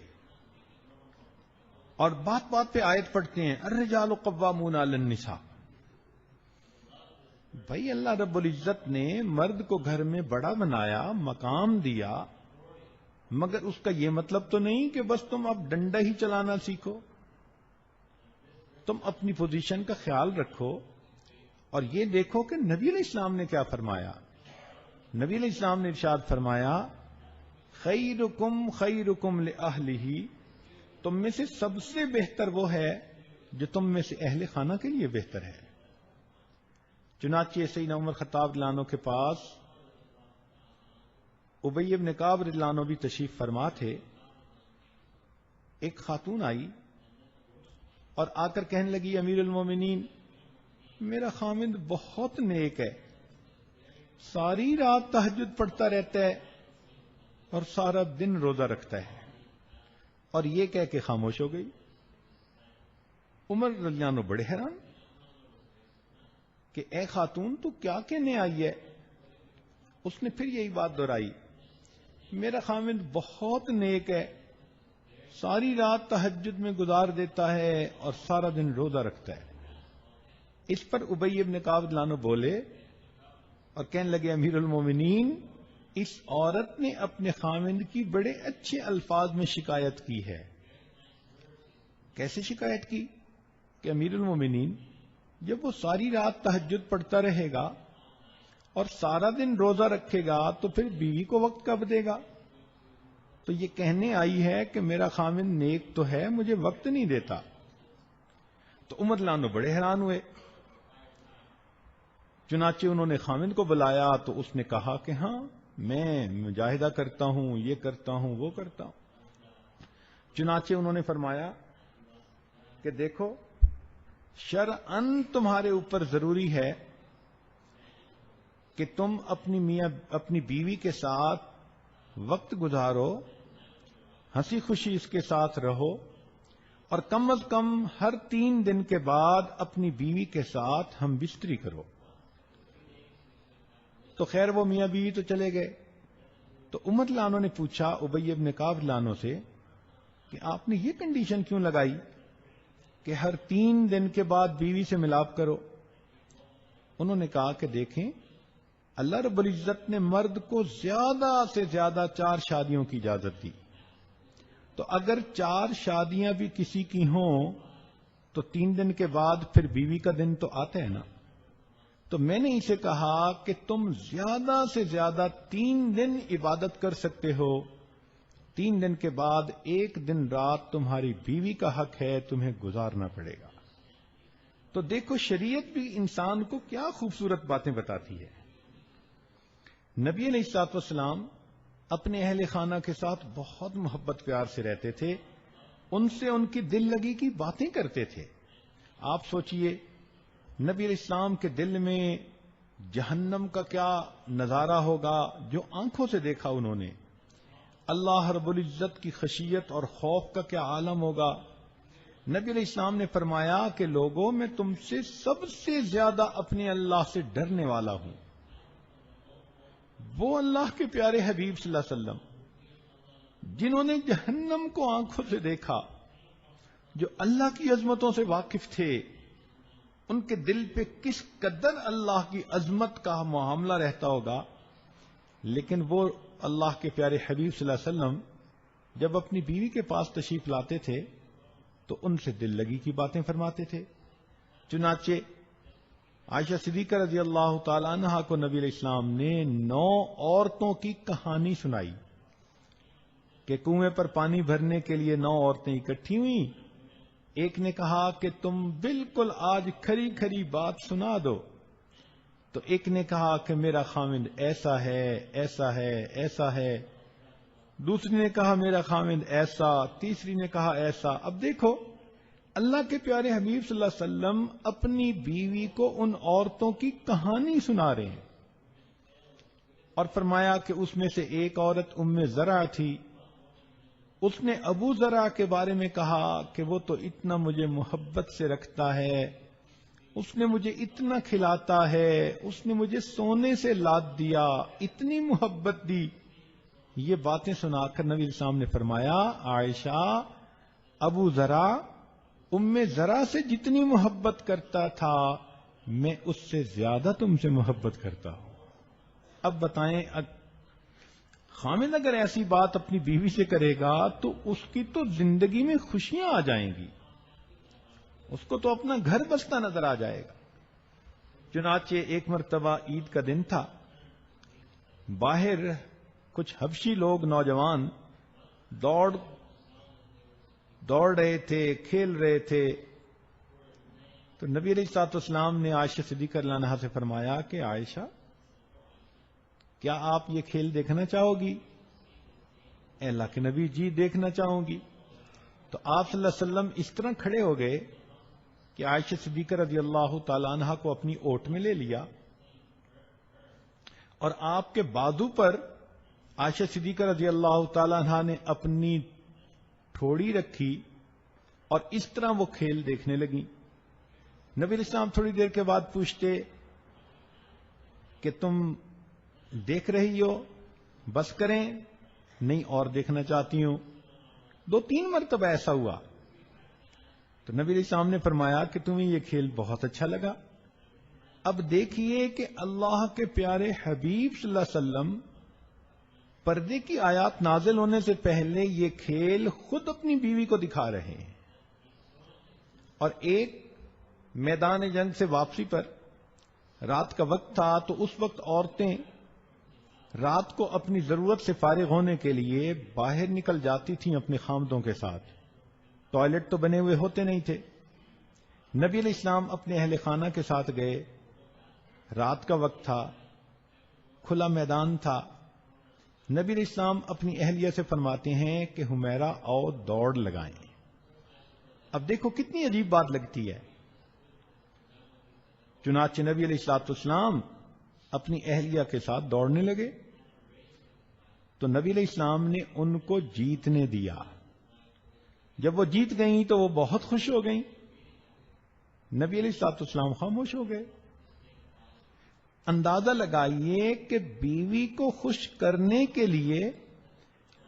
Speaker 1: اور بات بات پہ آیت پڑھتے ہیں الرجال قوامون علی النساء۔ بھائی اللہ رب العزت نے مرد کو گھر میں بڑا بنایا، مقام دیا، مگر اس کا یہ مطلب تو نہیں کہ بس تم اب ڈنڈا ہی چلانا سیکھو، تم اپنی پوزیشن کا خیال رکھو۔ اور یہ دیکھو کہ نبی علیہ السلام نے کیا فرمایا۔ نبی علیہ السلام نے ارشاد فرمایا خیرکم خیرکم لأہلہ، تم میں سے سب سے بہتر وہ ہے جو تم میں سے اہل خانہ کے لیے بہتر ہے۔ چنانچہ سیدنا عمر خطاب رضی اللہ عنہ کے پاس ابی بن کعب رضی اللہ عنہ بھی تشریف فرما تھے۔ ایک خاتون آئی اور آ کر کہنے لگی امیر المومنین، میرا خامند بہت نیک ہے، ساری رات تہجد پڑھتا رہتا ہے اور سارا دن روزہ رکھتا ہے، اور یہ کہہ کے خاموش ہو گئی۔ عمر رضی اللہ عنہ بڑے حیران کہ اے خاتون تو کیا کہنے آئی ہے؟ اس نے پھر یہی بات دہرائی، میرا خامند بہت نیک ہے، ساری رات تہجد میں گزار دیتا ہے اور سارا دن روزہ رکھتا ہے۔ اس پر ابی بن کعب رضی اللہ عنہ بولے اور کہنے لگے امیر المومنین، اس عورت نے اپنے خامند کی بڑے اچھے الفاظ میں شکایت کی ہے۔ کیسے شکایت کی؟ کہ امیر المومنین، جب وہ ساری رات تہجد پڑھتا رہے گا اور سارا دن روزہ رکھے گا تو پھر بیوی کو وقت کب دے گا؟ تو یہ کہنے آئی ہے کہ میرا خامند نیک تو ہے، مجھے وقت نہیں دیتا۔ تو عمر رضی اللہ عنہ بڑے حیران ہوئے۔ چنانچہ انہوں نے خامند کو بلایا تو اس نے کہا کہ ہاں میں مجاہدہ کرتا ہوں، یہ کرتا ہوں، وہ کرتا ہوں۔ چنانچہ انہوں نے فرمایا کہ دیکھو شرعاً تمہارے اوپر ضروری ہے کہ تم اپنی بیوی کے ساتھ وقت گزارو، ہنسی خوشی اس کے ساتھ رہو، اور کم از کم ہر 3 دن کے بعد اپنی بیوی کے ساتھ ہم بستری کرو۔ تو خیر وہ میاں بیوی تو چلے گئے۔ تو عمر رضی اللہ عنہ نے پوچھا ابی بن کعب رضی اللہ عنہ سے کہ آپ نے یہ کنڈیشن کیوں لگائی کہ ہر 3 دن کے بعد بیوی سے ملاپ کرو؟ انہوں نے کہا کہ دیکھیں اللہ رب العزت نے مرد کو زیادہ سے زیادہ 4 شادیوں کی اجازت دی، تو اگر 4 شادیاں بھی کسی کی ہوں تو 3 دن کے بعد پھر بیوی کا دن تو آتا ہے نا۔ تو میں نے اسے کہا کہ تم زیادہ سے زیادہ 3 دن عبادت کر سکتے ہو، 3 دن کے بعد 1 دن رات تمہاری بیوی کا حق ہے، تمہیں گزارنا پڑے گا۔ تو دیکھو شریعت بھی انسان کو کیا خوبصورت باتیں بتاتی ہے۔ نبی علیہ الصلوۃ والسلام اپنے اہل خانہ کے ساتھ بہت محبت پیار سے رہتے تھے، ان سے ان کی دل لگی کی باتیں کرتے تھے۔ آپ سوچئے نبی علیہ السلام کے دل میں جہنم کا کیا نظارہ ہوگا جو آنکھوں سے دیکھا انہوں نے، اللہ رب العزت کی خشیت اور خوف کا کیا عالم ہوگا۔ نبی علیہ السلام نے فرمایا کہ لوگوں میں تم سے سب سے زیادہ اپنے اللہ سے ڈرنے والا ہوں۔ وہ اللہ کے پیارے حبیب صلی اللہ علیہ وسلم جنہوں نے جہنم کو آنکھوں سے دیکھا، جو اللہ کی عظمتوں سے واقف تھے، ان کے دل پہ کس قدر اللہ کی عظمت کا معاملہ رہتا ہوگا، لیکن وہ اللہ کے پیارے حبیب صلی اللہ علیہ وسلم جب اپنی بیوی کے پاس تشریف لاتے تھے تو ان سے دل لگی کی باتیں فرماتے تھے۔ چنانچہ عائشہ صدیقہ رضی اللہ تعالی عنہا کو نبی علیہ السلام نے 9 عورتوں کی کہانی سنائی کہ کنویں پر پانی بھرنے کے لیے 9 عورتیں اکٹھی ہوئیں۔ ایک نے کہا کہ تم بالکل آج کھری کھری بات سنا دو، تو ایک نے کہا کہ میرا خامند ایسا ہے ایسا ہے ایسا ہے، دوسری نے کہا میرا خامند ایسا، تیسری نے کہا ایسا۔ اب دیکھو اللہ کے پیارے حبیب صلی اللہ علیہ وسلم اپنی بیوی کو ان عورتوں کی کہانی سنا رہے ہیں، اور فرمایا کہ اس میں سے ایک عورت ام زرع تھی، اس نے ابو زرع کے بارے میں کہا کہ وہ تو اتنا مجھے محبت سے رکھتا ہے، اس نے مجھے اتنا کھلاتا ہے، اس نے مجھے سونے سے لاد دیا، اتنی محبت دی. یہ باتیں سنا کر نبی اسلام نے فرمایا، عائشہ، ابو ذرا ام ذرا سے جتنی محبت کرتا تھا میں اس سے زیادہ تم سے محبت کرتا ہوں. اب بتائیں، خامد اگر ایسی بات اپنی بیوی سے کرے گا تو اس کی تو زندگی میں خوشیاں آ جائیں گی، اس کو تو اپنا گھر بستا نظر آ جائے گا. چنانچہ ایک مرتبہ عید کا دن تھا، باہر کچھ حبشی لوگ نوجوان دوڑ رہے تھے، کھیل رہے تھے. تو نبی علیہ الصلوۃ والسلام نے عائشہ صدیقہ رضی اللہ عنہا سے فرمایا کہ عائشہ، کیا آپ یہ کھیل دیکھنا چاہو گی؟ اے اللہ کے نبی، جی دیکھنا چاہوں گی. تو آپ صلی اللہ علیہ وسلم اس طرح کھڑے ہو گئے کہ عائشہ صدیقہ رضی اللہ تعالی عنہا کو اپنی اوٹ میں لے لیا اور آپ کے بازو پر عائشہ صدیقہ رضی اللہ تعالی عنہا نے اپنی ٹھوڑی رکھی اور اس طرح وہ کھیل دیکھنے لگی. نبی علیہ السلام تھوڑی دیر کے بعد پوچھتے کہ تم دیکھ رہی ہو، بس کریں؟ نہیں، اور دیکھنا چاہتی ہوں. 2-3 مرتبہ ایسا ہوا. تو نبی علیہ السلام نے فرمایا کہ تمہیں یہ کھیل بہت اچھا لگا. اب دیکھیے کہ اللہ کے پیارے حبیب صلی اللہ علیہ وسلم پردے کی آیات نازل ہونے سے پہلے یہ کھیل خود اپنی بیوی کو دکھا رہے ہیں. اور ایک میدان جنگ سے واپسی پر رات کا وقت تھا، تو اس وقت عورتیں رات کو اپنی ضرورت سے فارغ ہونے کے لیے باہر نکل جاتی تھیں اپنے خامدوں کے ساتھ. ٹوائلٹ تو بنے ہوئے ہوتے نہیں تھے. نبی علیہ السلام اپنے اہل خانہ کے ساتھ گئے. رات کا وقت تھا، کھلا میدان تھا. نبی علیہ السلام اپنی اہلیہ سے فرماتے ہیں کہ حمیرہ آؤ دوڑ لگائیں. اب دیکھو کتنی عجیب بات لگتی ہے. چنانچہ نبی علیہ الصلوۃ والسلام اپنی اہلیہ کے ساتھ دوڑنے لگے. تو نبی علیہ السلام نے ان کو جیتنے دیا. جب وہ جیت گئیں تو وہ بہت خوش ہو گئیں. نبی علیہ الصلوۃ والسلام خاموش ہو گئے. اندازہ لگائیے کہ بیوی کو خوش کرنے کے لیے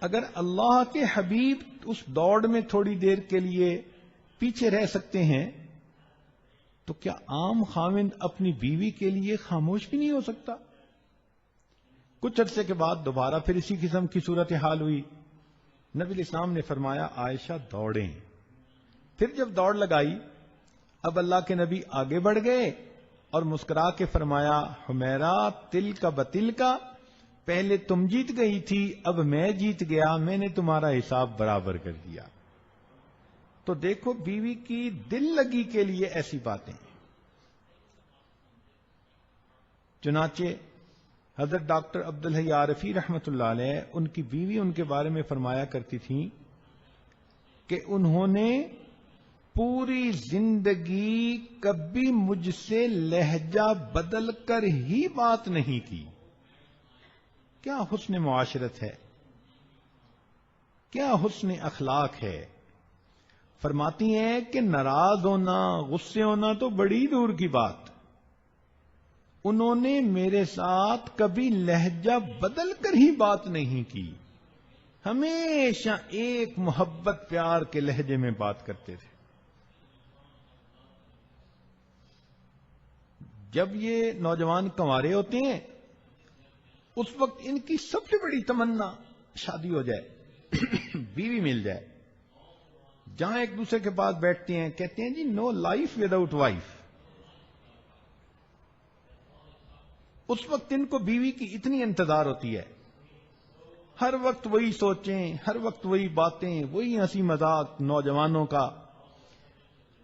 Speaker 1: اگر اللہ کے حبیب اس دوڑ میں تھوڑی دیر کے لیے پیچھے رہ سکتے ہیں تو کیا عام خاوند اپنی بیوی کے لیے خاموش بھی نہیں ہو سکتا؟ کچھ عرصے کے بعد دوبارہ پھر اسی قسم کی صورتحال ہوئی. نبی علیہ السلام نے فرمایا عائشہ دوڑیں. پھر جب دوڑ لگائی، اب اللہ کے نبی آگے بڑھ گئے اور مسکرا کے فرمایا حمیرہ تل کا بتل کا، پہلے تم جیت گئی تھی، اب میں جیت گیا، میں نے تمہارا حساب برابر کر دیا. تو دیکھو بیوی کی دل لگی کے لیے ایسی باتیں. چنانچہ حضرت ڈاکٹر عبدالحی عارفی رحمۃ اللہ علیہ، ان کی بیوی ان کے بارے میں فرمایا کرتی تھیں کہ انہوں نے پوری زندگی کبھی مجھ سے لہجہ بدل کر ہی بات نہیں کی. کیا حسن معاشرت ہے، کیا حسن اخلاق ہے. فرماتی ہیں کہ ناراض ہونا، غصے ہونا تو بڑی دور کی بات، انہوں نے میرے ساتھ کبھی لہجہ بدل کر ہی بات نہیں کی. ہمیشہ ایک محبت پیار کے لہجے میں بات کرتے تھے. جب یہ نوجوان کنوارے ہوتے ہیں اس وقت ان کی سب سے بڑی تمنا شادی ہو جائے، بیوی مل جائے. جہاں ایک دوسرے کے پاس بیٹھتے ہیں کہتے ہیں جی نو لائف وداؤٹ وائف. اس وقت ان کو بیوی کی اتنی انتظار ہوتی ہے، ہر وقت وہی سوچیں، ہر وقت وہی باتیں، وہی ہنسی مذاق نوجوانوں کا.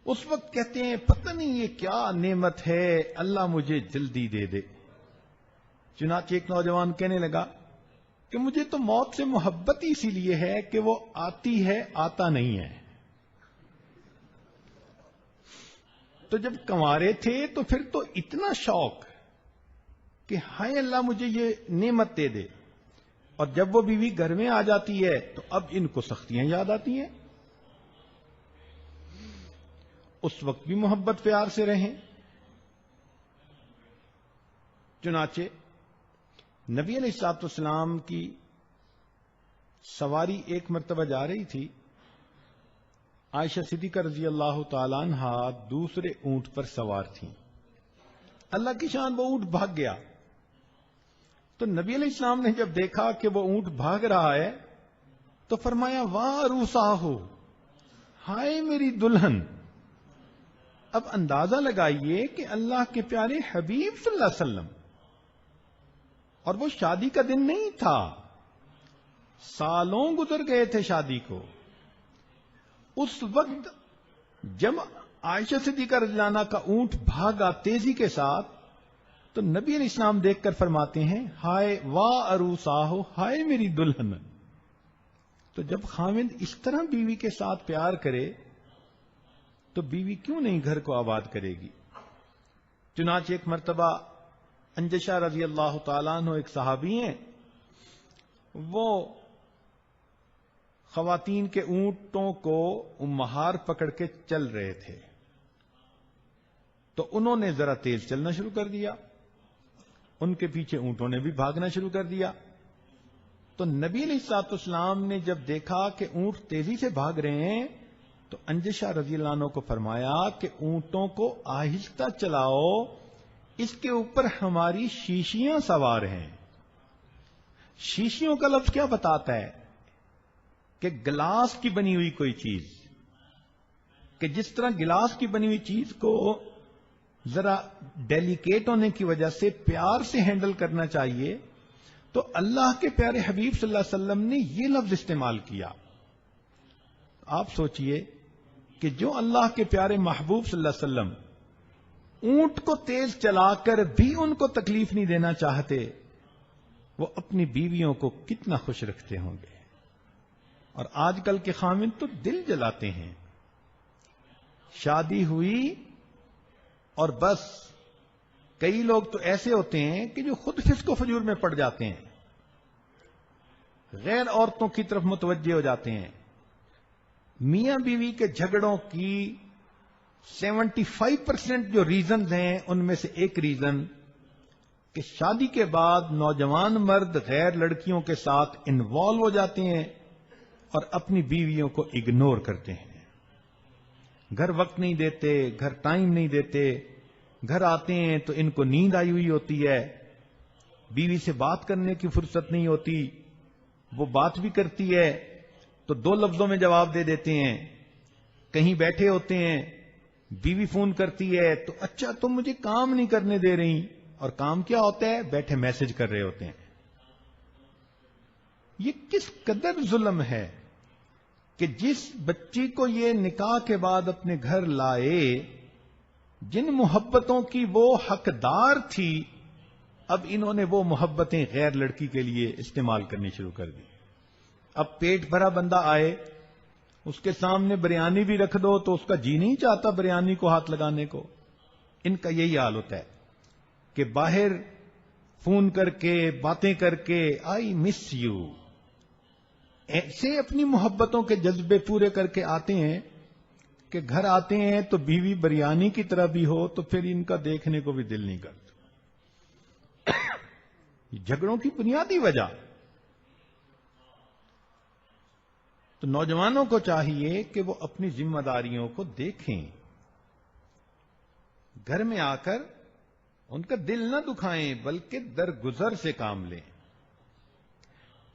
Speaker 1: اس وقت کہتے ہیں پتہ نہیں یہ کیا نعمت ہے، اللہ مجھے جلدی دے دے. چنانچہ ایک نوجوان کہنے لگا کہ مجھے تو موت سے محبت ہی اسی لیے ہے کہ وہ آتی ہے، آتا نہیں ہے. تو جب کنوارے تھے تو پھر تو اتنا شوق کہ ہائے اللہ مجھے یہ نعمت دے دے، اور جب وہ بیوی گھر میں آ جاتی ہے تو اب ان کو سختیاں یاد آتی ہیں. اس وقت بھی محبت پیار سے رہیں. چنانچہ نبی علیہ الصلوۃ والسلام کی سواری ایک مرتبہ جا رہی تھی، عائشہ صدیقہ رضی اللہ تعالیٰ عنہا دوسرے اونٹ پر سوار تھیں. اللہ کی شان، وہ اونٹ بھاگ گیا. تو نبی علیہ السلام نے جب دیکھا کہ وہ اونٹ بھاگ رہا ہے تو فرمایا واہ عروساہ، ہائے میری دلہن. اب اندازہ لگائیے کہ اللہ کے پیارے حبیب صلی اللہ علیہ وسلم، اور وہ شادی کا دن نہیں تھا، سالوں گزر گئے تھے شادی کو. اس وقت جب عائشہ صدیقہ رضی اللہ عنہا کا اونٹ بھاگا تیزی کے ساتھ تو نبی علیہ السلام دیکھ کر فرماتے ہیں ہائے واہ عروساہ، ہائے میری دلہن. تو جب خاوند اس طرح بیوی کے ساتھ پیار کرے تو بیوی کیوں نہیں گھر کو آباد کرے گی. چنانچہ ایک مرتبہ انجشہ رضی اللہ تعالیٰ عنہ ایک صحابی ہیں، وہ خواتین کے اونٹوں کو مہار پکڑ کے چل رہے تھے، تو انہوں نے ذرا تیز چلنا شروع کر دیا، ان کے پیچھے اونٹوں نے بھی بھاگنا شروع کر دیا. تو نبی علیہ الصلوۃ والسلام نے جب دیکھا کہ اونٹ تیزی سے بھاگ رہے ہیں تو انجشہ رضی اللہ عنہ کو فرمایا کہ اونٹوں کو آہستہ چلاؤ، اس کے اوپر ہماری شیشیاں سوار ہیں. شیشیوں کا لفظ کیا بتاتا ہے؟ کہ گلاس کی بنی ہوئی کوئی چیز، کہ جس طرح گلاس کی بنی ہوئی چیز کو ذرا ڈیلیکیٹ ہونے کی وجہ سے پیار سے ہینڈل کرنا چاہیے، تو اللہ کے پیارے حبیب صلی اللہ علیہ وسلم نے یہ لفظ استعمال کیا. آپ سوچئے کہ جو اللہ کے پیارے محبوب صلی اللہ علیہ وسلم اونٹ کو تیز چلا کر بھی ان کو تکلیف نہیں دینا چاہتے، وہ اپنی بیویوں کو کتنا خوش رکھتے ہوں گے. اور آج کل کے خاوند تو دل جلاتے ہیں. شادی ہوئی اور بس کئی لوگ تو ایسے ہوتے ہیں کہ جو خود فسق و فجور میں پڑ جاتے ہیں، غیر عورتوں کی طرف متوجہ ہو جاتے ہیں. میاں بیوی کے جھگڑوں کی 75% جو ریزنز ہیں ان میں سے ایک ریزن کہ شادی کے بعد نوجوان مرد غیر لڑکیوں کے ساتھ انوالو ہو جاتے ہیں اور اپنی بیویوں کو اگنور کرتے ہیں. گھر وقت نہیں دیتے، گھر ٹائم نہیں دیتے، گھر آتے ہیں تو ان کو نیند آئی ہوئی ہوتی ہے، بیوی سے بات کرنے کی فرصت نہیں ہوتی، وہ بات بھی کرتی ہے تو 2 لفظوں میں جواب دے دیتے ہیں. کہیں بیٹھے ہوتے ہیں، بیوی فون کرتی ہے تو اچھا تم مجھے کام نہیں کرنے دے رہی، اور کام کیا ہوتا ہے؟ بیٹھے میسج کر رہے ہوتے ہیں. یہ کس قدر ظلم ہے کہ جس بچی کو یہ نکاح کے بعد اپنے گھر لائے، جن محبتوں کی وہ حقدار تھی، اب انہوں نے وہ محبتیں غیر لڑکی کے لیے استعمال کرنی شروع کر دی. اب پیٹ بھرا بندہ آئے، اس کے سامنے بریانی بھی رکھ دو تو اس کا جی نہیں چاہتا بریانی کو ہاتھ لگانے کو. ان کا یہی حال ہوتا ہے کہ باہر فون کر کے باتیں کر کے آئی مس یو، ایسے اپنی محبتوں کے جذبے پورے کر کے آتے ہیں کہ گھر آتے ہیں تو بیوی بریانی کی طرح بھی ہو تو پھر ان کا دیکھنے کو بھی دل نہیں کرتا. جھگڑوں کی بنیادی وجہ. تو نوجوانوں کو چاہیے کہ وہ اپنی ذمہ داریوں کو دیکھیں، گھر میں آ کر ان کا دل نہ دکھائیں بلکہ درگزر سے کام لیں.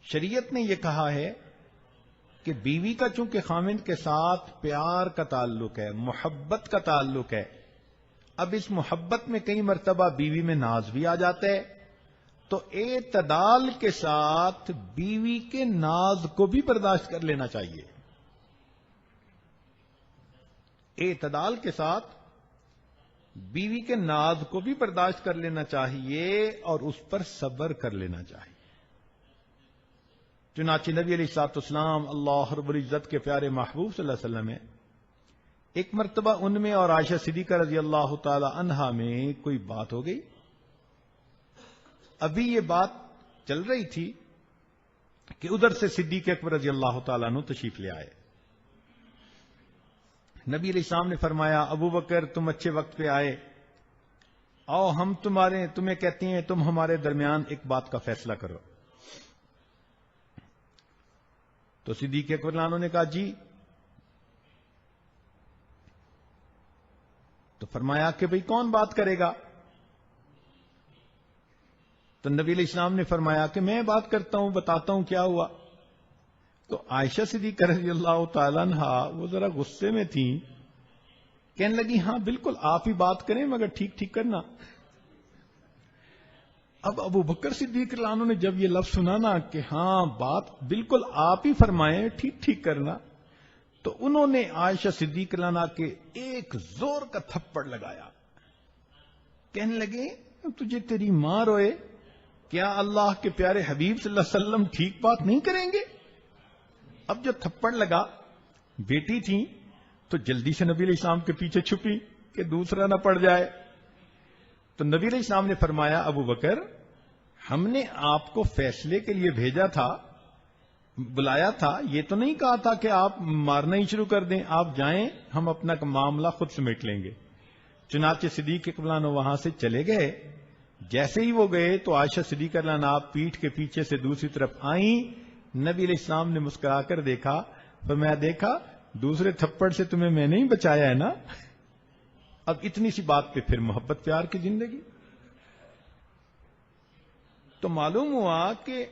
Speaker 1: شریعت نے یہ کہا ہے کہ بیوی کا چونکہ خاوند کے ساتھ پیار کا تعلق ہے، محبت کا تعلق ہے، اب اس محبت میں کئی مرتبہ بیوی میں ناز بھی آ جاتا ہے، تو اعتدال کے ساتھ بیوی کے ناز کو بھی برداشت کر لینا چاہیے. اعتدال کے ساتھ بیوی کے ناز کو بھی برداشت کر لینا چاہیے اور اس پر صبر کر لینا چاہیے. چنانچہ نبی علیہ الصلوۃ والسلام اللہ رب العزت کے پیارے محبوب صلی اللہ علیہ وسلم ہے، ایک مرتبہ ان میں اور عائشہ صدیقہ رضی اللہ تعالی عنہا میں کوئی بات ہو گئی. ابھی یہ بات چل رہی تھی کہ ادھر سے صدیق اکبر رضی اللہ تعالیٰ عنہ تشریف لے آئے. نبی علیہ السلام نے فرمایا ابو بکر تم اچھے وقت پہ آئے. آؤ ہم تمہیں کہتے ہیں تم ہمارے درمیان ایک بات کا فیصلہ کرو. تو صدیق اکبر رضی اللہ عنہ نے کہا جی. تو فرمایا کہ بھئی کون بات کرے گا؟ تو نبی علیہ السلام نے فرمایا کہ میں بات کرتا ہوں، بتاتا ہوں کیا ہوا. تو عائشہ صدیقہ رضی اللہ تعالیٰ عنہا وہ ذرا غصے میں تھیں، کہنے لگی ہاں بالکل آپ ہی بات کریں مگر ٹھیک ٹھیک کرنا. اب ابو بکر صدیق رضی اللہ عنہ نے جب یہ لفظ سنا نا کہ ہاں بات بالکل آپ ہی فرمائیں ٹھیک ٹھیک کرنا، تو انہوں نے عائشہ صدیق رضی اللہ عنہا کے ایک زور کا تھپڑ لگایا. کہنے لگے تجھے تیری ماں روئے، کیا اللہ کے پیارے حبیب صلی اللہ علیہ وسلم ٹھیک بات نہیں کریں گے؟ اب جو تھپڑ لگا بیٹی تھی تو جلدی سے نبی علیہ السلام کے پیچھے چھپی کہ دوسرا نہ پڑ جائے. تو نبی علیہ السلام نے فرمایا ابو بکر ہم نے آپ کو فیصلے کے لیے بھیجا تھا، بلایا تھا، یہ تو نہیں کہا تھا کہ آپ مارنا ہی شروع کر دیں، آپ جائیں ہم اپنا معاملہ خود سمیٹ لیں گے. چنانچہ صدیق اکبر رضی اللہ عنہ وہاں سے چلے گئے. جیسے ہی وہ گئے تو عائشہ صدیقہ رضی اللہ عنہا پیٹھ کے پیچھے سے دوسری طرف آئیں. نبی علیہ السلام نے مسکرا کر دیکھا، فرمایا دیکھا دوسرے تھپڑ سے تمہیں میں نے ہی بچایا ہے نا. اب اتنی سی بات پہ پھر محبت پیار کی زندگی. تو معلوم ہوا کہ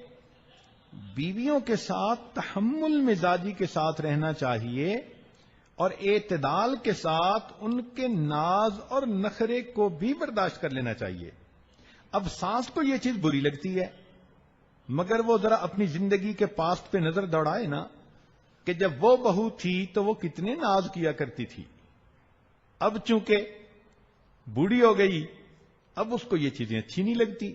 Speaker 1: بیویوں کے ساتھ تحمل مزاجی کے ساتھ رہنا چاہیے اور اعتدال کے ساتھ ان کے ناز اور نخرے کو بھی برداشت کر لینا چاہیے. اب ساس کو یہ چیز بری لگتی ہے مگر وہ ذرا اپنی زندگی کے پاسٹ پہ نظر دوڑائے نا کہ جب وہ بہو تھی تو وہ کتنے ناز کیا کرتی تھی. اب چونکہ بوڑھی ہو گئی اب اس کو یہ چیزیں اچھی نہیں لگتی.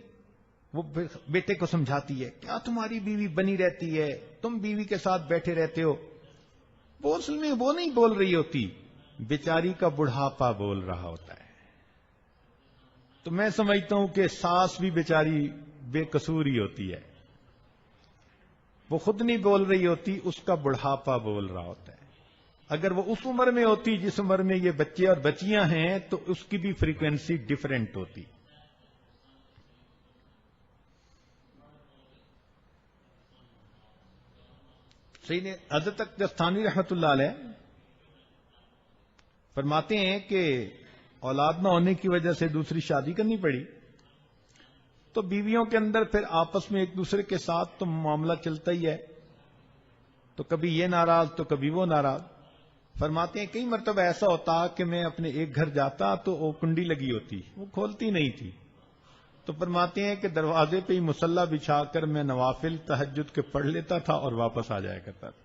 Speaker 1: وہ بیٹے کو سمجھاتی ہے کیا تمہاری بیوی بنی رہتی ہے، تم بیوی کے ساتھ بیٹھے رہتے ہو. وہ اصل میں وہ نہیں بول رہی ہوتی، بیچاری کا بڑھاپا بول رہا ہوتا ہے. تو میں سمجھتا ہوں کہ ساس بھی بیچاری بے قصور ہی ہوتی ہے، وہ خود نہیں بول رہی ہوتی، اس کا بڑھاپا بول رہا ہوتا ہے. اگر وہ اس عمر میں ہوتی جس عمر میں یہ بچے اور بچیاں ہیں تو اس کی بھی فریکوینسی ڈیفرنٹ ہوتی. حضرت تھانوی رحمۃ اللہ علیہ فرماتے ہیں کہ اولاد نہ ہونے کی وجہ سے دوسری شادی کرنی پڑی تو بیویوں کے اندر پھر آپس میں ایک دوسرے کے ساتھ تو معاملہ چلتا ہی ہے، تو کبھی یہ ناراض تو کبھی وہ ناراض. فرماتے ہیں کئی مرتبہ ایسا ہوتا کہ میں اپنے ایک گھر جاتا تو وہ کنڈی لگی ہوتی، وہ کھولتی نہیں تھی. تو فرماتے ہیں کہ دروازے پہ ہی مصلی بچھا کر میں نوافل تہجد کے پڑھ لیتا تھا اور واپس آ جایا کرتا تھا.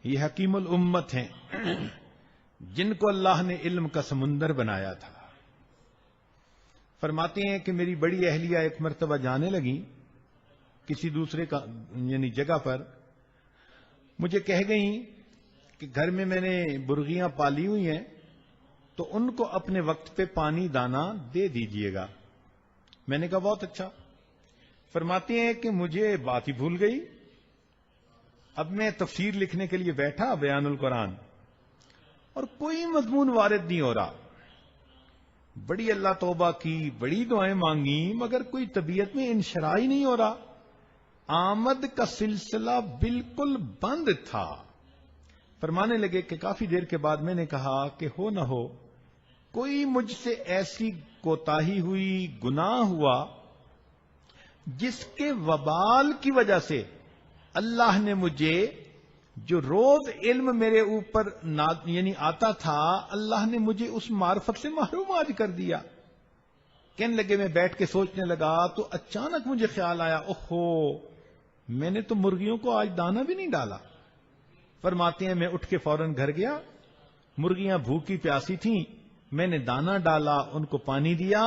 Speaker 1: یہ حکیم الامت ہیں جن کو اللہ نے علم کا سمندر بنایا تھا. فرماتے ہیں کہ میری بڑی اہلیہ ایک مرتبہ جانے لگی کسی دوسرے کا یعنی جگہ پر، مجھے کہہ گئیں کہ گھر میں نے برغیاں پالی ہوئی ہیں تو ان کو اپنے وقت پہ پانی دانا دے دیجئے گا. میں نے کہا بہت اچھا. فرماتے ہیں کہ مجھے بات ہی بھول گئی. اب میں تفسیر لکھنے کے لیے بیٹھا بیان القرآن اور کوئی مضمون وارد نہیں ہو رہا. بڑی اللہ توبہ کی، بڑی دعائیں مانگی مگر کوئی طبیعت میں انشراح ہی نہیں ہو رہا. آمد کا سلسلہ بالکل بند تھا. فرمانے لگے کہ کافی دیر کے بعد میں نے کہا کہ ہو نہ ہو کوئی مجھ سے ایسی کوتاہی ہوئی، گناہ ہوا جس کے وبال کی وجہ سے اللہ نے مجھے جو روز علم میرے اوپر یعنی آتا تھا اللہ نے مجھے اس معرفت سے محروم آج کر دیا. کہنے لگے میں بیٹھ کے سوچنے لگا تو اچانک مجھے خیال آیا اوہو میں نے تو مرغیوں کو آج دانا بھی نہیں ڈالا. فرماتے ہیں میں اٹھ کے فوراً گھر گیا، مرغیاں بھوکی پیاسی تھیں، میں نے دانا ڈالا، ان کو پانی دیا.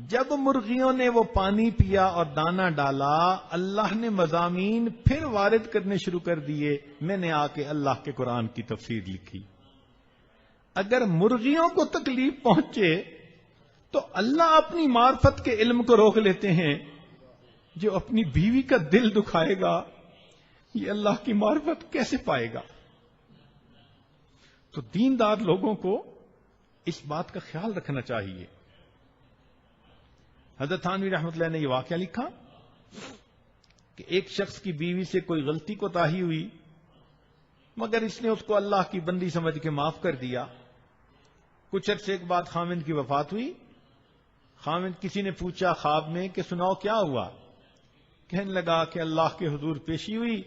Speaker 1: جب مرغیوں نے وہ پانی پیا اور دانا ڈالا اللہ نے مضامین پھر وارد کرنے شروع کر دیے. میں نے آ کے اللہ کے قرآن کی تفسیر لکھی. اگر مرغیوں کو تکلیف پہنچے تو اللہ اپنی معرفت کے علم کو روک لیتے ہیں. جو اپنی بیوی کا دل دکھائے گا یہ اللہ کی معرفت کیسے پائے گا؟ تو دیندار لوگوں کو اس بات کا خیال رکھنا چاہیے
Speaker 2: حضرت تھانوی رحمۃ اللہ نے یہ واقعہ لکھا کہ ایک شخص کی بیوی سے کوئی غلطی کوتاہی ہوئی، مگر اس نے اس کو اللہ کی بندی سمجھ کے معاف کر دیا۔ کچھ عرصے کے بعد خاوند کی وفات ہوئی۔ خاوند کسی نے پوچھا خواب میں کہ سناؤ کیا ہوا؟ کہنے لگا کہ اللہ کے حضور پیشی ہوئی،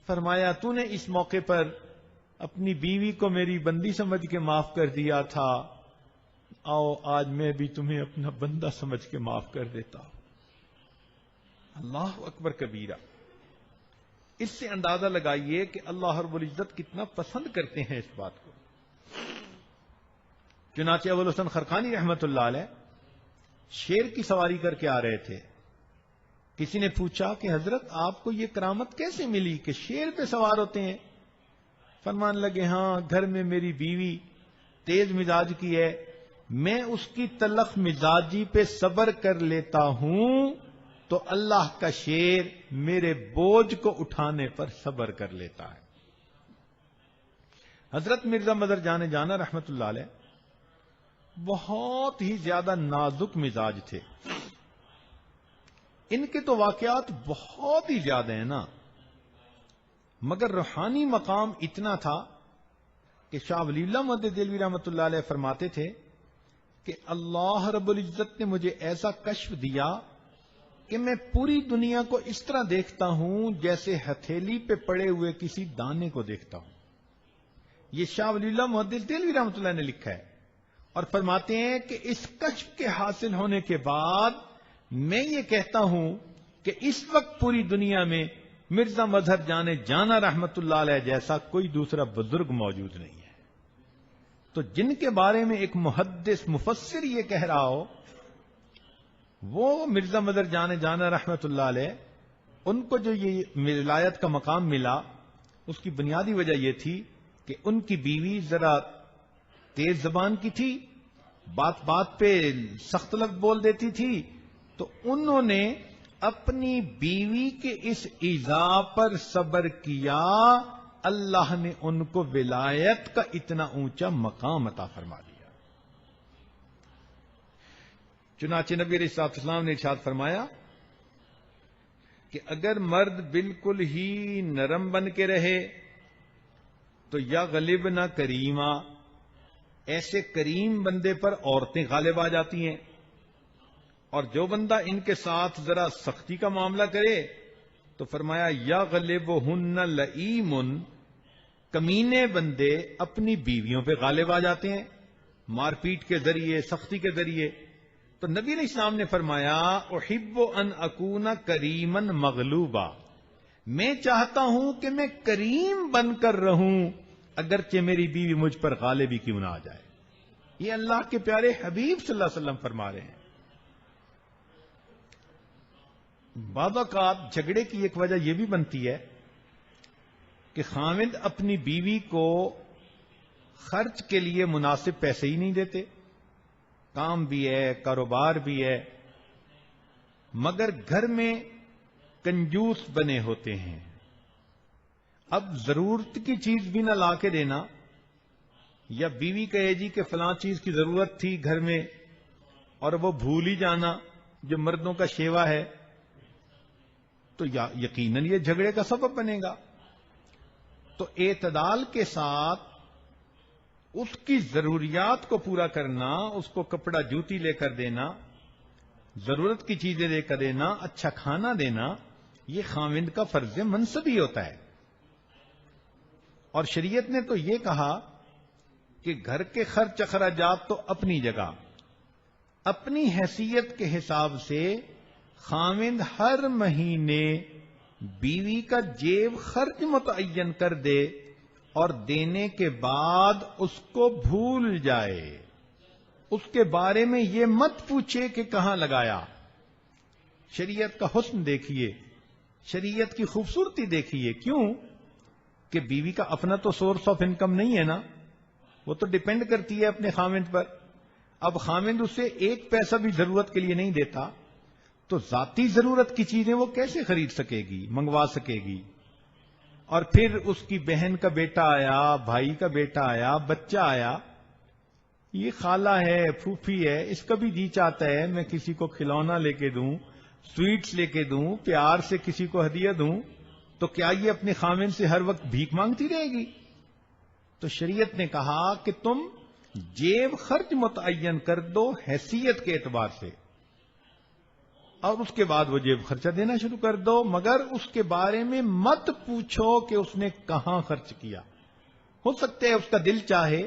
Speaker 2: فرمایا تو نے اس موقع پر اپنی بیوی کو میری بندی سمجھ کے معاف کر دیا تھا، آؤ آج میں بھی تمہیں اپنا بندہ سمجھ کے معاف کر دیتا ہوں۔ اللہ اکبر کبیرہ۔ اس سے اندازہ لگائیے کہ اللہ رب العزت کتنا پسند کرتے ہیں اس بات کو۔ چنانچہ ابو الحسن خرقانی رحمت اللہ علیہ شیر کی سواری کر کے آ رہے تھے۔ کسی نے پوچھا کہ حضرت آپ کو یہ کرامت کیسے ملی کہ شیر پہ سوار ہوتے ہیں؟ فرمان لگے ہاں گھر میں میری بیوی تیز مزاج کی ہے، میں اس کی تلخ مزاجی پہ صبر کر لیتا ہوں تو اللہ کا شیر میرے بوجھ کو اٹھانے پر صبر کر لیتا ہے۔ حضرت مرزا مظہر جان جانا رحمت اللہ علیہ بہت ہی زیادہ نازک مزاج تھے۔ ان کے تو واقعات بہت ہی زیادہ ہیں نا، مگر روحانی مقام اتنا تھا کہ شاہ ولی اللہ مدد دہلوی رحمۃ اللہ علیہ فرماتے تھے کہ اللہ رب العزت نے مجھے ایسا کشف دیا کہ میں پوری دنیا کو اس طرح دیکھتا ہوں جیسے ہتھیلی پہ پڑے ہوئے کسی دانے کو دیکھتا ہوں۔ یہ شاہ ولی اللہ محدث دہلوی رحمۃ اللہ نے لکھا ہے، اور فرماتے ہیں کہ اس کشف کے حاصل ہونے کے بعد میں یہ کہتا ہوں کہ اس وقت پوری دنیا میں مرزا مظہر جانا رحمت اللہ علیہ جیسا کوئی دوسرا بزرگ موجود نہیں ہے۔ تو جن کے بارے میں ایک محدث مفسر یہ کہہ رہا ہو وہ مرزا مظہر جانا رحمت اللہ علیہ، ان کو جو یہ ولایت کا مقام ملا اس کی بنیادی وجہ یہ تھی کہ ان کی بیوی ذرا تیز زبان کی تھی، بات بات پہ سخت لفظ بول دیتی تھی، تو انہوں نے اپنی بیوی کے اس ایذا پر صبر کیا، اللہ نے ان کو ولایت کا اتنا اونچا مقام عطا فرما دیا۔ چنانچہ نبی علیہ الصلوۃ والسلام نے ارشاد فرمایا کہ اگر مرد بالکل ہی نرم بن کے رہے تو یغلب نہ کریما، ایسے کریم بندے پر عورتیں غالب آ جاتی ہیں، اور جو بندہ ان کے ساتھ ذرا سختی کا معاملہ کرے تو فرمایا یغلبہن لئیم، کمینے بندے اپنی بیویوں پہ غالب آ جاتے ہیں مار پیٹ کے ذریعے، سختی کے ذریعے۔ تو نبی علیہ السلام نے فرمایا احب ان اکون کریما مغلوبا، میں چاہتا ہوں کہ میں کریم بن کر رہوں اگرچہ میری بیوی مجھ پر غالب ہی کیوں نہ آ جائے۔ یہ اللہ کے پیارے حبیب صلی اللہ علیہ وسلم فرما رہے ہیں۔ بعض اوقات جھگڑے کی ایک وجہ یہ بھی بنتی ہے کہ خاوند اپنی بیوی کو خرچ کے لیے مناسب پیسے ہی نہیں دیتے، کام بھی ہے، کاروبار بھی ہے، مگر گھر میں کنجوس بنے ہوتے ہیں۔ اب ضرورت کی چیز بھی نہ لا کے دینا، یا بیوی کہے جی کہ فلاں چیز کی ضرورت تھی گھر میں اور وہ بھول ہی جانا، جو مردوں کا شیوا ہے، تو یقیناً یہ جھگڑے کا سبب بنے گا۔ تو اعتدال کے ساتھ اس کی ضروریات کو پورا کرنا، اس کو کپڑا جوتی لے کر دینا، ضرورت کی چیزیں لے کر دینا، اچھا کھانا دینا، یہ خاوند کا فرض منصب ہی ہوتا ہے۔ اور شریعت نے تو یہ کہا کہ گھر کے خرچ اخراجات تو اپنی جگہ، اپنی حیثیت کے حساب سے خاوند ہر مہینے بیوی کا جیب خرچ متعین کر دے اور دینے کے بعد اس کو بھول جائے، اس کے بارے میں یہ مت پوچھے کہ کہاں لگایا۔ شریعت کا حسن دیکھیے، شریعت کی خوبصورتی دیکھیے۔ کیوں کہ بیوی کا اپنا تو سورس آف انکم نہیں ہے نا، وہ تو ڈیپینڈ کرتی ہے اپنے خاوند پر۔ اب خاوند اسے ایک پیسہ بھی ضرورت کے لیے نہیں دیتا تو ذاتی ضرورت کی چیزیں وہ کیسے خرید سکے گی، منگوا سکے گی؟ اور پھر اس کی بہن کا بیٹا آیا، بھائی کا بیٹا آیا، بچہ آیا، یہ خالہ ہے، پھوپھی ہے، اس کا بھی جی چاہتا ہے میں کسی کو کھلونا لے کے دوں، سویٹس لے کے دوں، پیار سے کسی کو ہدیہ دوں، تو کیا یہ اپنے خامن سے ہر وقت بھیک مانگتی رہے گی؟ تو شریعت نے کہا کہ تم جیب خرچ متعین کر دو حیثیت کے اعتبار سے، اور اس کے بعد وہ جیب خرچہ دینا شروع کر دو، مگر اس کے بارے میں مت پوچھو کہ اس نے کہاں خرچ کیا۔ ہو سکتا ہے اس کا دل چاہے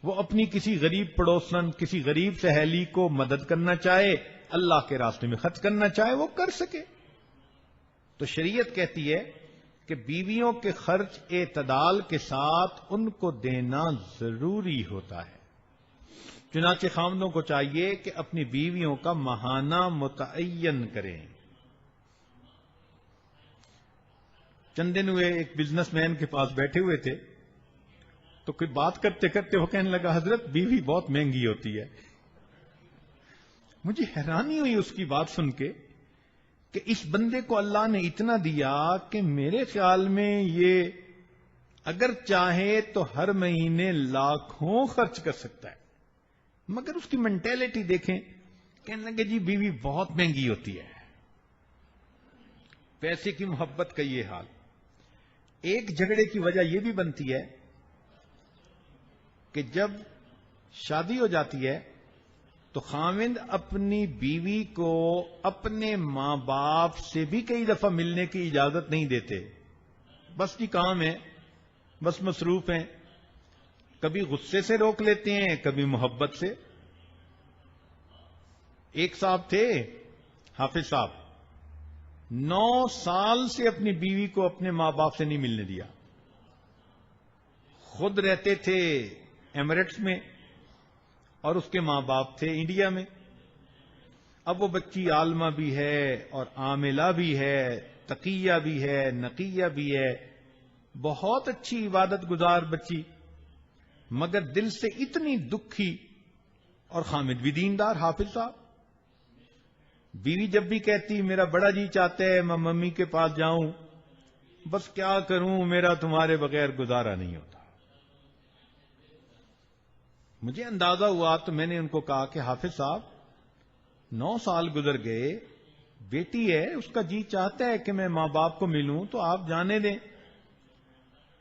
Speaker 2: وہ اپنی کسی غریب پڑوسن، کسی غریب سہیلی کو مدد کرنا چاہے، اللہ کے راستے میں خرچ کرنا چاہے، وہ کر سکے۔ تو شریعت کہتی ہے کہ بیویوں کے خرچ اعتدال کے ساتھ ان کو دینا ضروری ہوتا ہے۔ چنانچہ خاوندوں کو چاہیے کہ اپنی بیویوں کا ماہانہ متعین کریں۔ چند دن ہوئے ایک بزنس مین کے پاس بیٹھے ہوئے تھے، تو کوئی بات کرتے کرتے وہ کہنے لگا حضرت بیوی بہت مہنگی ہوتی ہے۔ مجھے حیرانی ہوئی اس کی بات سن کے کہ اس بندے کو اللہ نے اتنا دیا کہ میرے خیال میں یہ اگر چاہے تو ہر مہینے لاکھوں خرچ کر سکتا ہے، مگر اس کی مینٹیلٹی دیکھیں، کہنے لگے جی بیوی بہت مہنگی ہوتی ہے۔ پیسے کی محبت کا یہ حال۔ ایک جھگڑے کی وجہ یہ بھی بنتی ہے کہ جب شادی ہو جاتی ہے تو خاوند اپنی بیوی کو اپنے ماں باپ سے بھی کئی دفعہ ملنے کی اجازت نہیں دیتے، بس جی کام ہے، بس مصروف ہیں، کبھی غصے سے روک لیتے ہیں، کبھی محبت سے۔ ایک صاحب تھے، حافظ صاحب، 9 سال سے اپنی بیوی کو اپنے ماں باپ سے نہیں ملنے دیا۔ خود رہتے تھے ایمریٹس میں اور اس کے ماں باپ تھے انڈیا میں۔ اب وہ بچی عالمہ بھی ہے اور عاملہ بھی ہے، تقیہ بھی ہے، نقیہ بھی ہے، بہت اچھی عبادت گزار بچی، مگر دل سے اتنی دکھی، اور خامد بھی دیندار حافظ صاحب۔ بیوی جب بھی کہتی میرا بڑا جی چاہتا ہے میں ممی کے پاس جاؤں، بس کیا کروں میرا تمہارے بغیر گزارا نہیں ہوتا۔ مجھے اندازہ ہوا تو میں نے ان کو کہا کہ حافظ صاحب 9 سال گزر گئے، بیٹی ہے، اس کا جی چاہتا ہے کہ میں ماں باپ کو ملوں تو آپ جانے دیں۔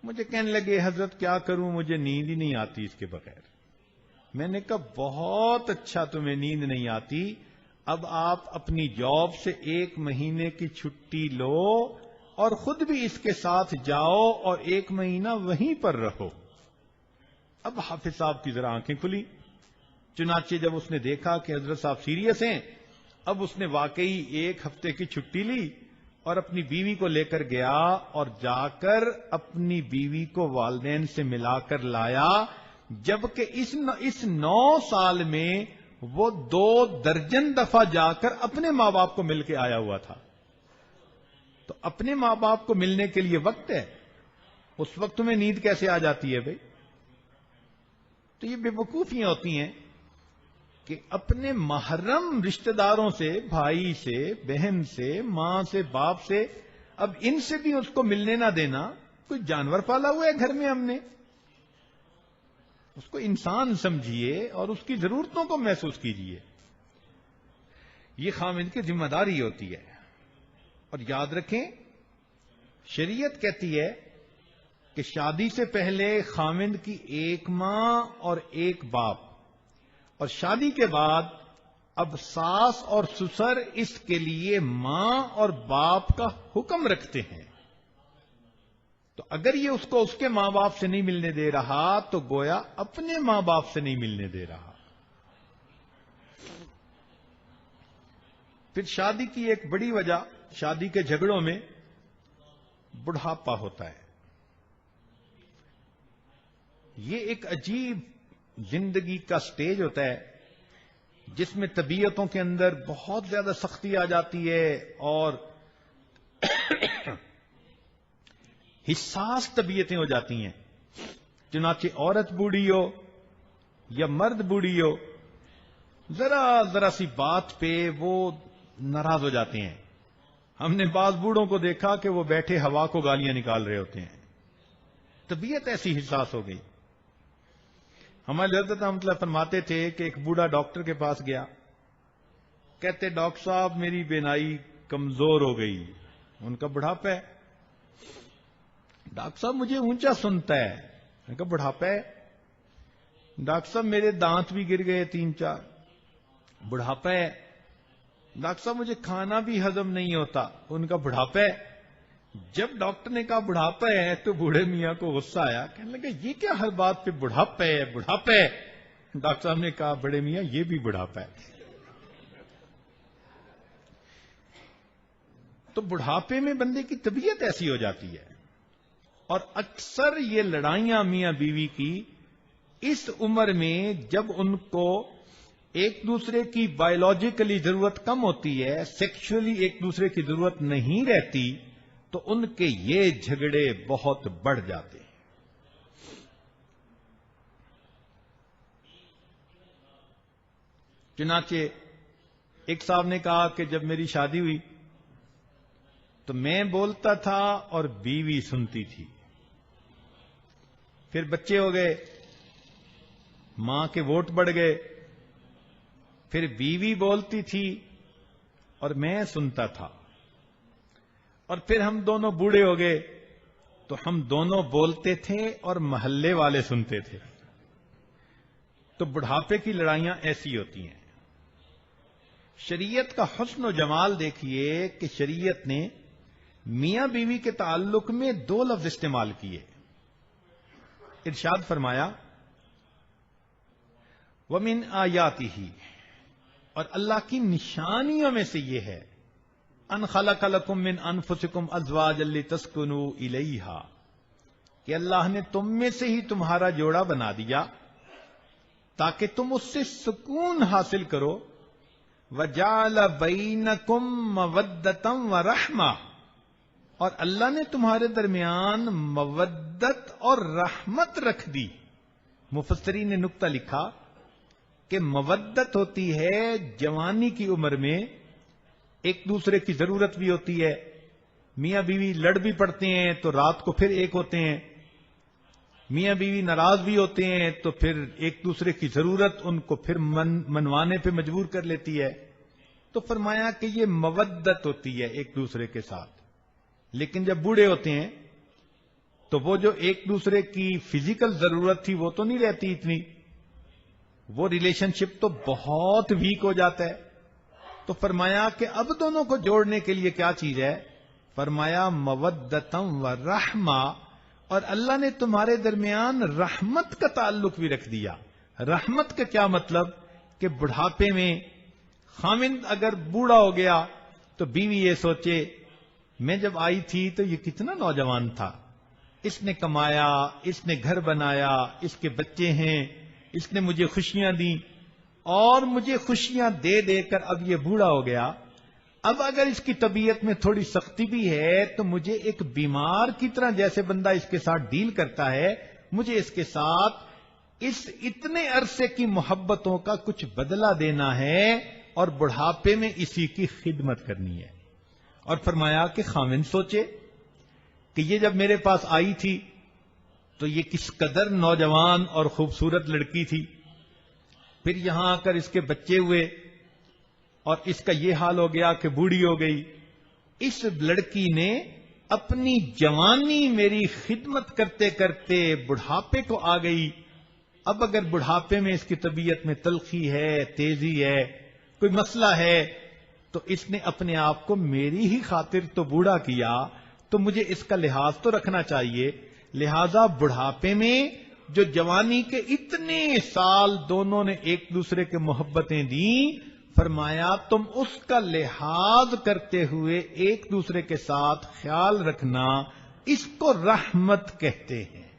Speaker 2: مجھے کہنے لگے حضرت کیا کروں، مجھے نیند ہی نہیں آتی اس کے بغیر۔ میں نے کہا بہت اچھا تمہیں نیند نہیں آتی، اب آپ اپنی جاب سے 1 مہینے کی چھٹی لو اور خود بھی اس کے ساتھ جاؤ اور 1 مہینہ وہیں پر رہو۔ اب حافظ صاحب کی ذرا آنکھیں کھلی، چنانچہ جب اس نے دیکھا کہ حضرت صاحب سیریس ہیں، اب اس نے واقعی 1 ہفتے کی چھٹی لی اور اپنی بیوی کو لے کر گیا اور جا کر اپنی بیوی کو والدین سے ملا کر لایا، جبکہ اس 9 سال میں وہ 2 درجن دفعہ جا کر اپنے ماں باپ کو مل کے آیا ہوا تھا۔ تو اپنے ماں باپ کو ملنے کے لیے وقت ہے، اس وقت تمہیں نیند کیسے آ جاتی ہے بھائی؟ تو یہ بے وقوفیاں ہوتی ہیں کہ اپنے محرم رشتہ داروں سے، بھائی سے، بہن سے، ماں سے، باپ سے، اب ان سے بھی اس کو ملنے نہ دینا۔ کوئی جانور پالا ہوا ہے گھر میں ہم نے، اس کو انسان سمجھیے اور اس کی ضرورتوں کو محسوس کیجیے۔ یہ خاوند کی ذمہ داری ہوتی ہے۔ اور یاد رکھیں شریعت کہتی ہے کہ شادی سے پہلے خاوند کی 1 ماں اور 1 باپ، اور شادی کے بعد اب ساس اور سسر اس کے لیے ماں اور باپ کا حکم رکھتے ہیں۔ تو اگر یہ اس کو اس کے ماں باپ سے نہیں ملنے دے رہا تو گویا اپنے ماں باپ سے نہیں ملنے دے رہا۔ پھر شادی کی ایک بڑی وجہ، شادی کے جھگڑوں میں بڑھاپا ہوتا ہے۔ یہ ایک عجیب زندگی کا سٹیج ہوتا ہے جس میں طبیعتوں کے اندر بہت زیادہ سختی آ جاتی ہے اور حساس طبیعتیں ہو جاتی ہیں۔ چنانچہ عورت بوڑھی ہو یا مرد بوڑھی ہو، ذرا سی بات پہ وہ ناراض ہو جاتے ہیں۔ ہم نے بعض بوڑھوں کو دیکھا کہ وہ بیٹھے ہوا کو گالیاں نکال رہے ہوتے ہیں۔ طبیعت ایسی حساس ہو گئی۔ ہمارے حضرت مطلب فرماتے تھے کہ ایک بوڑھا ڈاکٹر کے پاس گیا، کہتے ڈاکٹر صاحب میری بینائی کمزور ہو گئی، ان کا بڑھاپا ہے۔ ڈاکٹر صاحب مجھے اونچا سنتا ہے، ان کا بڑھاپا ہے۔ ڈاکٹر صاحب میرے دانت بھی گر گئے 3-4، بڑھاپا ہے۔ ڈاکٹر صاحب مجھے کھانا بھی ہضم نہیں ہوتا، ان کا بڑھاپا ہے۔ جب ڈاکٹر نے کہا بڑھاپا ہے تو بوڑھے میاں کو غصہ آیا، کہنے لگا یہ کیا ہر بات پہ بڑھاپا ہے بڑھاپا ہے۔ ڈاکٹر صاحب نے کہا بڑے میاں یہ بھی بڑھاپا ہے۔ تو بڑھاپے میں بندے کی طبیعت ایسی ہو جاتی ہے، اور اکثر یہ لڑائیاں میاں بیوی کی اس عمر میں جب ان کو ایک دوسرے کی بایولوجیکلی ضرورت کم ہوتی ہے، سیکشولی ایک دوسرے کی ضرورت نہیں رہتی، تو ان کے یہ جھگڑے بہت بڑھ جاتے ہیں۔ چنانچہ ایک صاحب نے کہا کہ جب میری شادی ہوئی تو میں بولتا تھا اور بیوی سنتی تھی، پھر بچے ہو گئے، ماں کے ووٹ بڑھ گئے، پھر بیوی بولتی تھی اور میں سنتا تھا، اور پھر ہم دونوں بوڑھے ہو گئے تو ہم دونوں بولتے تھے اور محلے والے سنتے تھے۔ تو بڑھاپے کی لڑائیاں ایسی ہوتی ہیں۔ شریعت کا حسن و جمال دیکھیے کہ شریعت نے میاں بیوی کے تعلق میں 2 لفظ استعمال کیے۔ ارشاد فرمایا وَمِنْ آیَاتِهِ، اور اللہ کی نشانیوں میں سے یہ ہے ان خلق لکم من انفسکم ازواجا لتسکنوا الیہا، کہ اللہ نے تم میں سے ہی تمہارا جوڑا بنا دیا تاکہ تم اس سے سکون حاصل کرو، وجعل بینکم مودۃ ورحمہ، اور اللہ نے تمہارے درمیان مودت اور رحمت رکھ دی۔ مفسرین نے نقطہ لکھا کہ مودت ہوتی ہے جوانی کی عمر میں، ایک دوسرے کی ضرورت بھی ہوتی ہے، میاں بیوی لڑ بھی پڑتے ہیں تو رات کو پھر ایک ہوتے ہیں، میاں بیوی ناراض بھی ہوتے ہیں تو پھر ایک دوسرے کی ضرورت ان کو پھر منوانے پہ مجبور کر لیتی ہے۔ تو فرمایا کہ یہ مودت ہوتی ہے ایک دوسرے کے ساتھ۔ لیکن جب بوڑھے ہوتے ہیں تو وہ جو ایک دوسرے کی فزیکل ضرورت تھی وہ تو نہیں رہتی اتنی، وہ ریلیشن شپ تو بہت ویک ہو جاتا ہے۔ تو فرمایا کہ اب دونوں کو جوڑنے کے لیے کیا چیز ہے؟ فرمایا مودتم و رحمہ، اور اللہ نے تمہارے درمیان رحمت کا تعلق بھی رکھ دیا۔ رحمت کا کیا مطلب؟ کہ بڑھاپے میں خاوند اگر بوڑھا ہو گیا تو بیوی یہ سوچے میں جب آئی تھی تو یہ کتنا نوجوان تھا، اس نے کمایا، اس نے گھر بنایا، اس کے بچے ہیں، اس نے مجھے خوشیاں دیں، اور مجھے خوشیاں دے دے کر اب یہ بوڑھا ہو گیا۔ اب اگر اس کی طبیعت میں تھوڑی سختی بھی ہے تو مجھے ایک بیمار کی طرح جیسے بندہ اس کے ساتھ ڈیل کرتا ہے، مجھے اس کے ساتھ اس اتنے عرصے کی محبتوں کا کچھ بدلہ دینا ہے، اور بڑھاپے میں اسی کی خدمت کرنی ہے۔ اور فرمایا کہ خاوند سوچے کہ یہ جب میرے پاس آئی تھی تو یہ کس قدر نوجوان اور خوبصورت لڑکی تھی، پھر یہاں آ کر اس کے بچے ہوئے اور اس کا یہ حال ہو گیا کہ بوڑھی ہو گئی۔ اس لڑکی نے اپنی جوانی میری خدمت کرتے کرتے بڑھاپے کو آ گئی۔ اب اگر بڑھاپے میں اس کی طبیعت میں تلخی ہے، تیزی ہے، کوئی مسئلہ ہے، تو اس نے اپنے آپ کو میری ہی خاطر تو بوڑھا کیا، تو مجھے اس کا لحاظ تو رکھنا چاہیے۔ لہذا بڑھاپے میں جو جوانی کے اتنے سال دونوں نے ایک دوسرے کے محبتیں دیں، فرمایا تم اس کا لحاظ کرتے ہوئے ایک دوسرے کے ساتھ خیال رکھنا، اس کو رحمت کہتے ہیں۔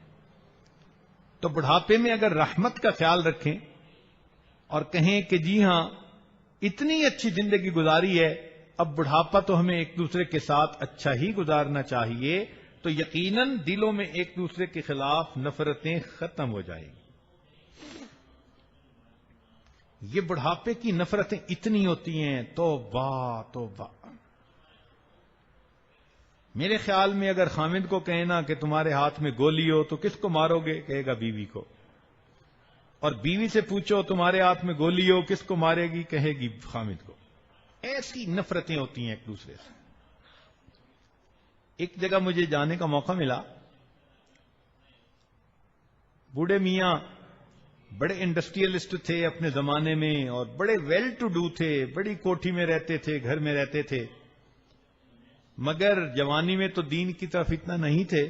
Speaker 2: تو بڑھاپے میں اگر رحمت کا خیال رکھیں اور کہیں کہ جی ہاں اتنی اچھی زندگی گزاری ہے، اب بڑھاپا تو ہمیں ایک دوسرے کے ساتھ اچھا ہی گزارنا چاہیے، تو یقیناً دلوں میں ایک دوسرے کے خلاف نفرتیں ختم ہو جائیں گی۔ یہ بڑھاپے کی نفرتیں اتنی ہوتی ہیں، توبہ توبہ۔ میرے خیال میں اگر خاوند کو کہنا کہ تمہارے ہاتھ میں گولی ہو تو کس کو مارو گے؟ کہے گا بیوی کو۔ اور بیوی سے پوچھو تمہارے ہاتھ میں گولی ہو کس کو مارے گی، کہے گی خامد کو. ایسی نفرتیں ہوتی ہیں ایک دوسرے سے. ایک جگہ مجھے جانے کا موقع ملا، بوڑھے میاں بڑے انڈسٹریلسٹ تھے اپنے زمانے میں اور بڑے ویل ٹو ڈو تھے، بڑی کوٹھی میں رہتے تھے، گھر میں رہتے تھے، مگر جوانی میں تو دین کی طرف اتنا نہیں تھے،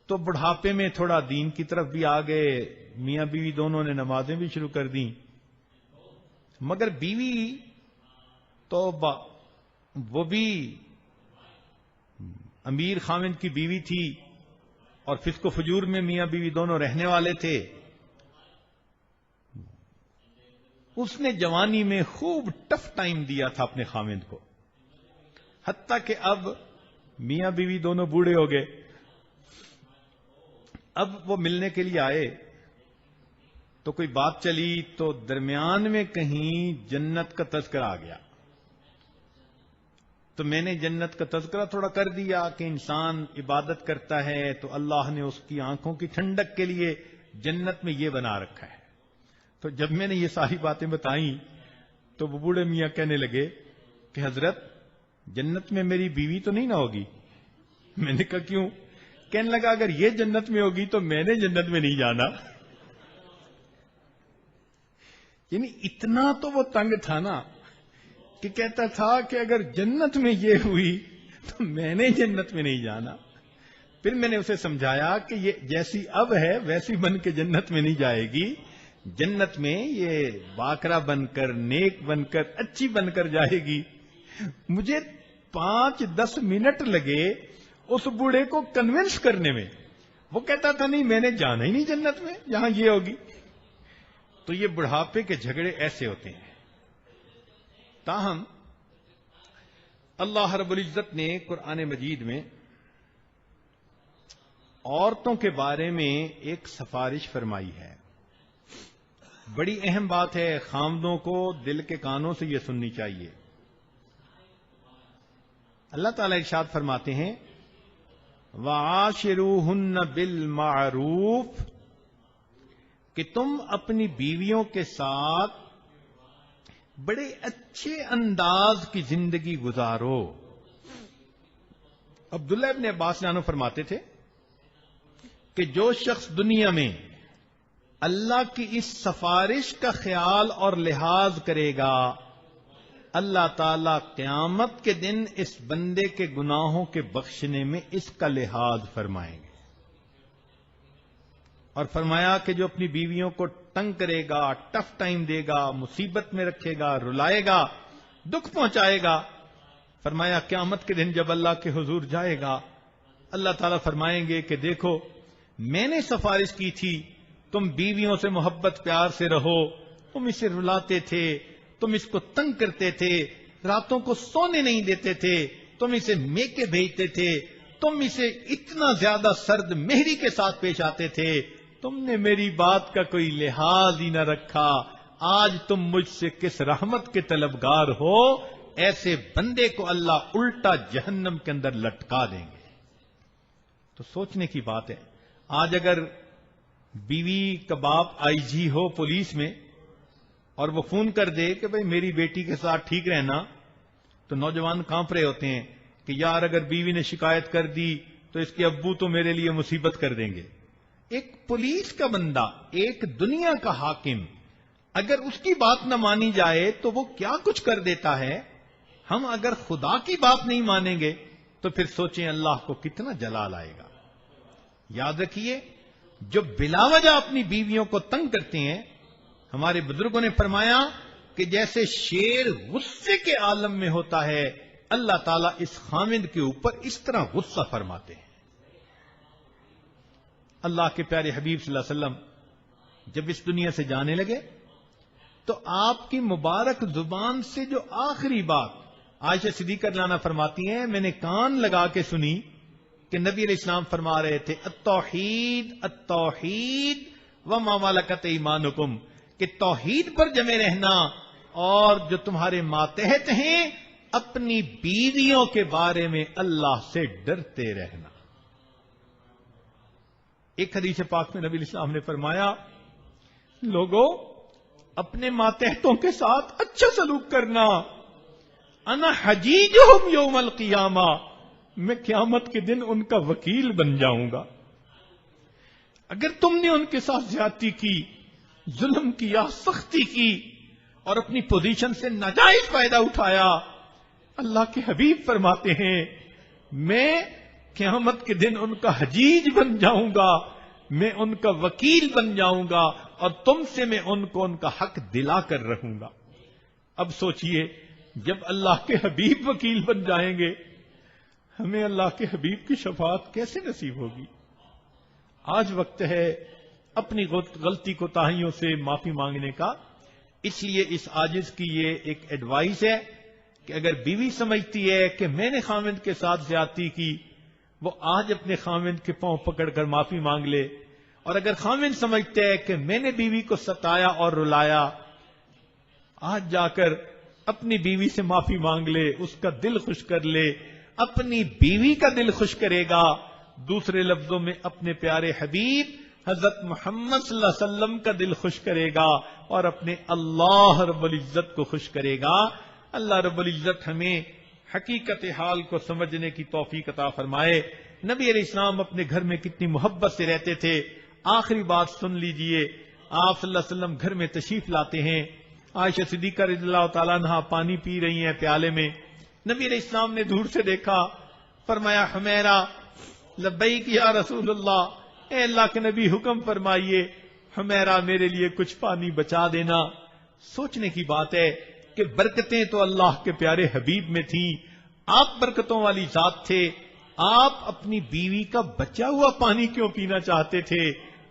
Speaker 2: تو بڑھاپے میں تھوڑا دین کی طرف بھی آ گئے. میاں بیوی دونوں نے نمازیں بھی شروع کر دیں، مگر بیوی تو وہ بھی امیر خامند کی بیوی تھی اور فسق و فجور میں میاں بیوی دونوں رہنے والے تھے. اس نے جوانی میں خوب ٹف ٹائم دیا تھا اپنے خامند کو، حتیٰ کہ اب میاں بیوی دونوں بوڑھے ہو گئے. اب وہ ملنے کے لیے آئے تو کوئی بات چلی تو درمیان میں کہیں جنت کا تذکرہ آ گیا. تو میں نے جنت کا تذکرہ تھوڑا کر دیا کہ انسان عبادت کرتا ہے تو اللہ نے اس کی آنکھوں کی ٹھنڈک کے لیے جنت میں یہ بنا رکھا ہے. تو جب میں نے یہ ساری باتیں بتائیں تو وہ بوڑھے میاں کہنے لگے کہ حضرت جنت میں میری بیوی تو نہیں نہ ہوگی. میں نے کہا کیوں؟ کہنے لگا اگر یہ جنت میں ہوگی تو میں نے جنت میں نہیں جانا. یعنی اتنا تو وہ تنگ تھا نا کہ کہتا تھا کہ اگر جنت میں یہ ہوئی تو میں نے جنت میں نہیں جانا. پھر میں نے اسے سمجھایا کہ یہ جیسی اب ہے ویسی بن کے جنت میں نہیں جائے گی. جنت میں یہ باکرا بن کر، نیک بن کر، اچھی بن کر جائے گی. مجھے 5-10 منٹ لگے اس بوڑھے کو کنونس کرنے میں. وہ کہتا تھا نہیں میں نے جانا ہی نہیں جنت میں جہاں یہ ہوگی. تو یہ بڑھاپے کے جھگڑے ایسے ہوتے ہیں. تاہم اللہ رب العزت نے قرآن مجید میں عورتوں کے بارے میں ایک سفارش فرمائی ہے. بڑی اہم بات ہے، خامدوں کو دل کے کانوں سے یہ سننی چاہیے. اللہ تعالیٰ ارشاد فرماتے ہیں وَعَاشِرُوهُنَّ بِالْمَعْرُوفِ کہ تم اپنی بیویوں کے ساتھ بڑے اچھے انداز کی زندگی گزارو. عبداللہ ابن عباس عنہ فرماتے تھے کہ جو شخص دنیا میں اللہ کی اس سفارش کا خیال اور لحاظ کرے گا، اللہ تعالی قیامت کے دن اس بندے کے گناہوں کے بخشنے میں اس کا لحاظ فرمائیں گے. اور فرمایا کہ جو اپنی بیویوں کو تنگ کرے گا، ٹف ٹائم دے گا، مصیبت میں رکھے گا، رلائے گا، دکھ پہنچائے گا، فرمایا قیامت کے دن جب اللہ کے حضور جائے گا اللہ تعالیٰ فرمائیں گے کہ دیکھو میں نے سفارش کی تھی، تم بیویوں سے محبت پیار سے رہو، تم اسے رلاتے تھے، تم اس کو تنگ کرتے تھے، راتوں کو سونے نہیں دیتے تھے، تم اسے میکے بھیجتے تھے، تم اسے اتنا زیادہ سرد مہری کے ساتھ پیش آتے تھے، تم نے میری بات کا کوئی لحاظ ہی نہ رکھا، آج تم مجھ سے کس رحمت کے طلبگار ہو. ایسے بندے کو اللہ الٹا جہنم کے اندر لٹکا دیں گے. تو سوچنے کی بات ہے، آج اگر بیوی کا باپ آئی جی ہو پولیس میں اور وہ فون کر دے کہ بھئی میری بیٹی کے ساتھ ٹھیک رہنا، تو نوجوان کانپ رہے ہوتے ہیں کہ یار اگر بیوی نے شکایت کر دی تو اس کے ابو تو میرے لیے مصیبت کر دیں گے. ایک پولیس کا بندہ، ایک دنیا کا حاکم، اگر اس کی بات نہ مانی جائے تو وہ کیا کچھ کر دیتا ہے. ہم اگر خدا کی بات نہیں مانیں گے تو پھر سوچیں اللہ کو کتنا جلال آئے گا. یاد رکھیے جو بلا وجہ اپنی بیویوں کو تنگ کرتے ہیں، ہمارے بزرگوں نے فرمایا کہ جیسے شیر غصے کے عالم میں ہوتا ہے، اللہ تعالیٰ اس خامد کے اوپر اس طرح غصہ فرماتے ہیں. اللہ کے پیارے حبیب صلی اللہ علیہ وسلم جب اس دنیا سے جانے لگے تو آپ کی مبارک زبان سے جو آخری بات عائشہ صدیقہ رضی اللہ عنہا فرماتی ہیں، میں نے کان لگا کے سنی کہ نبی علیہ السلام فرما رہے تھے التوحید التوحید وما ملکت ایمانکم، کہ توحید پر جمے رہنا اور جو تمہارے ماتحت ہیں اپنی بیویوں کے بارے میں اللہ سے ڈرتے رہنا. ایک حدیث پاک میں نبی علیہ السلام نے فرمایا لوگوں اپنے ماتحتوں کے ساتھ اچھا سلوک کرنا. انا حجیجہم یوم القیامہ، میں قیامت کے دن ان کا وکیل بن جاؤں گا. اگر تم نے ان کے ساتھ زیادتی کی، ظلم کیا، سختی کی اور اپنی پوزیشن سے ناجائز فائدہ اٹھایا، اللہ کے حبیب فرماتے ہیں میں قیامت کے دن ان کا حجیج بن جاؤں گا، میں ان کا وکیل بن جاؤں گا، اور تم سے میں ان کو ان کا حق دلا کر رہوں گا. اب سوچئے جب اللہ کے حبیب وکیل بن جائیں گے، ہمیں اللہ کے حبیب کی شفاعت کیسے نصیب ہوگی؟ آج وقت ہے اپنی غلطی کوتاہیوں سے معافی مانگنے کا. اس لیے اس عاجز کی یہ ایک ایڈوائس ہے کہ اگر بیوی سمجھتی ہے کہ میں نے خاوند کے ساتھ زیادتی کی، وہ آج اپنے خاوند کے پاؤں پکڑ کر معافی مانگ لے. اور اگر خاوند سمجھتے ہے کہ میں نے بیوی کو ستایا اور رلایا، آج جا کر اپنی بیوی سے معافی مانگ لے، اس کا دل خوش کر لے. اپنی بیوی کا دل خوش کرے گا، دوسرے لفظوں میں اپنے پیارے حبیب حضرت محمد صلی اللہ علیہ وسلم کا دل خوش کرے گا، اور اپنے اللہ رب العزت کو خوش کرے گا. اللہ رب العزت ہمیں حقیقت حال کو سمجھنے کی توفیق عطا فرمائے. نبی علیہ السلام اپنے گھر میں کتنی محبت سے رہتے تھے. آخری بات سن لیجئے. آپ صلی اللہ علیہ وسلم گھر میں تشریف لاتے ہیں. عائشہ صدیقہ رضی اللہ تعالیٰ عنہا پانی پی رہی ہیں پیالے میں. نبی علیہ السلام نے دور سے دیکھا، فرمایا حمیرہ لبیک یا رسول اللہ، اے اللہ کے نبی حکم فرمائیے، حمیرہ میرے لیے کچھ پانی بچا دینا. سوچنے کی بات ہے کہ برکتیں تو اللہ کے پیارے حبیب میں تھیں، آپ برکتوں والی ذات تھے، آپ اپنی بیوی کا بچا ہوا پانی کیوں پینا چاہتے تھے؟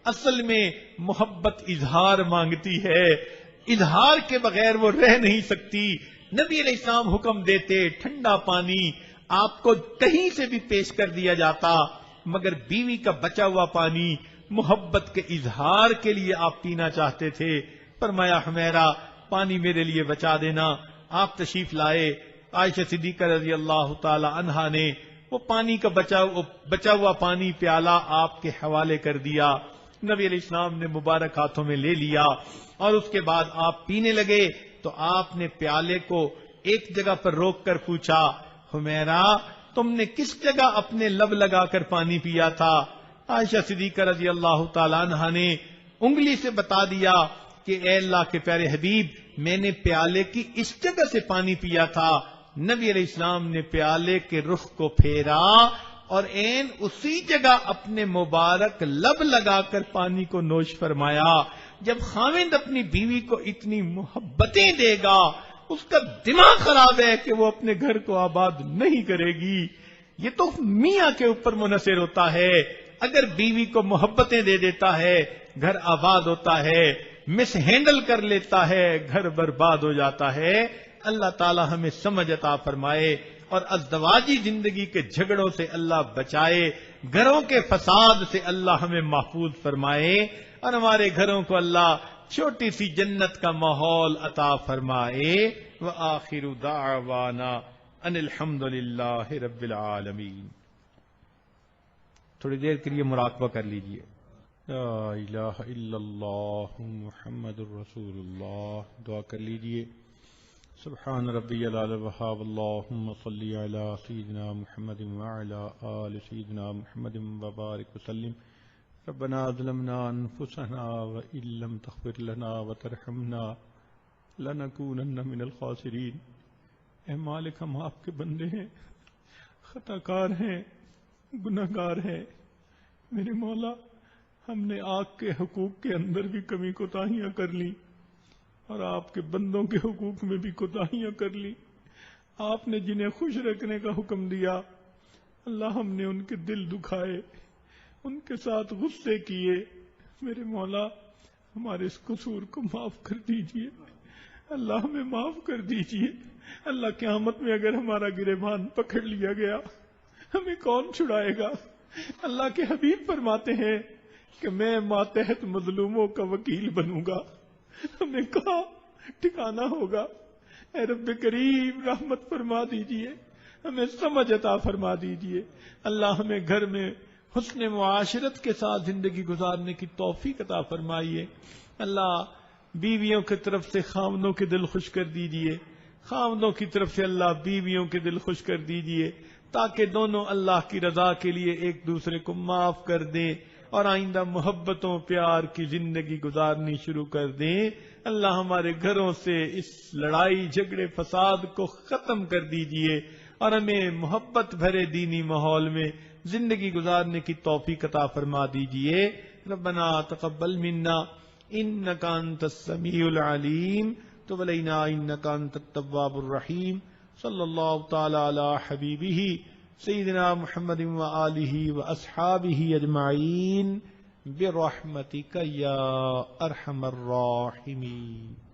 Speaker 2: اصل میں محبت اظہار مانگتی ہے، اظہار کے بغیر وہ رہ نہیں سکتی. نبی علیہ السلام حکم دیتے ٹھنڈا پانی آپ کو کہیں سے بھی پیش کر دیا جاتا، مگر بیوی کا بچا ہوا پانی محبت کے اظہار کے لیے آپ پینا چاہتے تھے. فرمایا حمیرہ پانی میرے لیے بچا دینا. آپ تشریف لائے. عائشہ صدیقہ رضی اللہ تعالی عنہا نے وہ پانی کا بچا ہوا پانی پیالہ آپ کے حوالے کر دیا. نبی علیہ السلام نے مبارک ہاتھوں میں لے لیا اور اس کے بعد آپ پینے لگے تو آپ نے پیالے کو ایک جگہ پر روک کر پوچھا، حمیرہ تم نے کس جگہ اپنے لب لگا کر پانی پیا تھا؟ عائشہ صدیقہ رضی اللہ تعالیٰ عنہا نے انگلی سے بتا دیا کہ اے اللہ کے پیارے حبیب میں نے پیالے کی اس جگہ سے پانی پیا تھا. نبی علیہ السلام نے پیالے کے رخ کو پھیرا اور عین اسی جگہ اپنے مبارک لب لگا کر پانی کو نوش فرمایا. جب خاوند اپنی بیوی کو اتنی محبتیں دے گا، اس کا دماغ خراب ہے کہ وہ اپنے گھر کو آباد نہیں کرے گی. یہ تو میاں کے اوپر منحصر ہوتا ہے. اگر بیوی کو محبتیں دے دیتا ہے گھر آباد ہوتا ہے، مس ہینڈل کر لیتا ہے گھر برباد ہو جاتا ہے. اللہ تعالی ہمیں سمجھ عطا فرمائے اور ازدواجی زندگی کے جھگڑوں سے اللہ بچائے، گھروں کے فساد سے اللہ ہمیں محفوظ فرمائے اور ہمارے گھروں کو اللہ چھوٹی سی جنت کا ماحول عطا فرمائے. وآخر دعوانا ان الحمد للہ رب العالمین. تھوڑی دیر کے لیے مراقبہ کر لیجئے. لا الہ الا اللہ محمد الرسول اللہ. دعا کر لیجئے. سبحان ربی العلی الوہاب اللہم صلی علی سیدنا محمد وعلی آل سیدنا محمد وبارک وسلم. ربنا ظلمنا انفسنا وان لم تغفر لنا وترحمنا لنکونن من الخاسرین. اے مالک ہم آپ کے بندے ہیں، خطا کار ہیں، گناہ گار ہیں. میرے مولا ہم نے آپ کے حقوق کے اندر بھی کمی کوتاہیاں کر لی اور آپ کے بندوں کے حقوق میں بھی کوتاہیاں کر لی. آپ نے جنہیں خوش رکھنے کا حکم دیا اللہ ہم نے ان کے دل دکھائے، ان کے ساتھ غصے کیے. میرے مولا ہمارے اس قصور کو معاف کر دیجئے، اللہ ہمیں معاف کر دیجئے. اللہ قیامت میں اگر ہمارا گریبان پکڑ لیا گیا ہمیں کون چھڑائے گا؟ اللہ کے حبیب فرماتے ہیں کہ میں ماتحت مظلوموں کا وکیل بنوں گا. ہمیں کہاں ٹھکانہ ہوگا؟ اے رب کریم رحمت فرما دیجئے، ہمیں سمجھ عطا فرما دیجئے. اللہ ہمیں گھر میں حسن معاشرت کے ساتھ زندگی گزارنے کی توفیق عطا فرمائیے. اللہ بیویوں کی طرف سے خاوندوں کے دل خوش کر دیجئے، خاوندوں کی طرف سے اللہ بیویوں کے دل خوش کر دیجئے، تاکہ دونوں اللہ کی رضا کے لیے ایک دوسرے کو معاف کر دیں اور آئندہ محبتوں پیار کی زندگی گزارنی شروع کر دیں۔ اللہ ہمارے گھروں سے اس لڑائی جھگڑے فساد کو ختم کر دیجئے اور ہمیں محبت بھرے دینی ماحول میں زندگی گزارنے کی توفیق عطا فرما دیجئے۔ ربنا تقبل منا انک انت السمیع العلیم تب علینا انک انت التواب الرحیم۔ صلی اللہ تعالی علی حبیبہ سیدنا محمد وآلہ واصحابہ اجمعین برحمتک یا ارحم الراحمین۔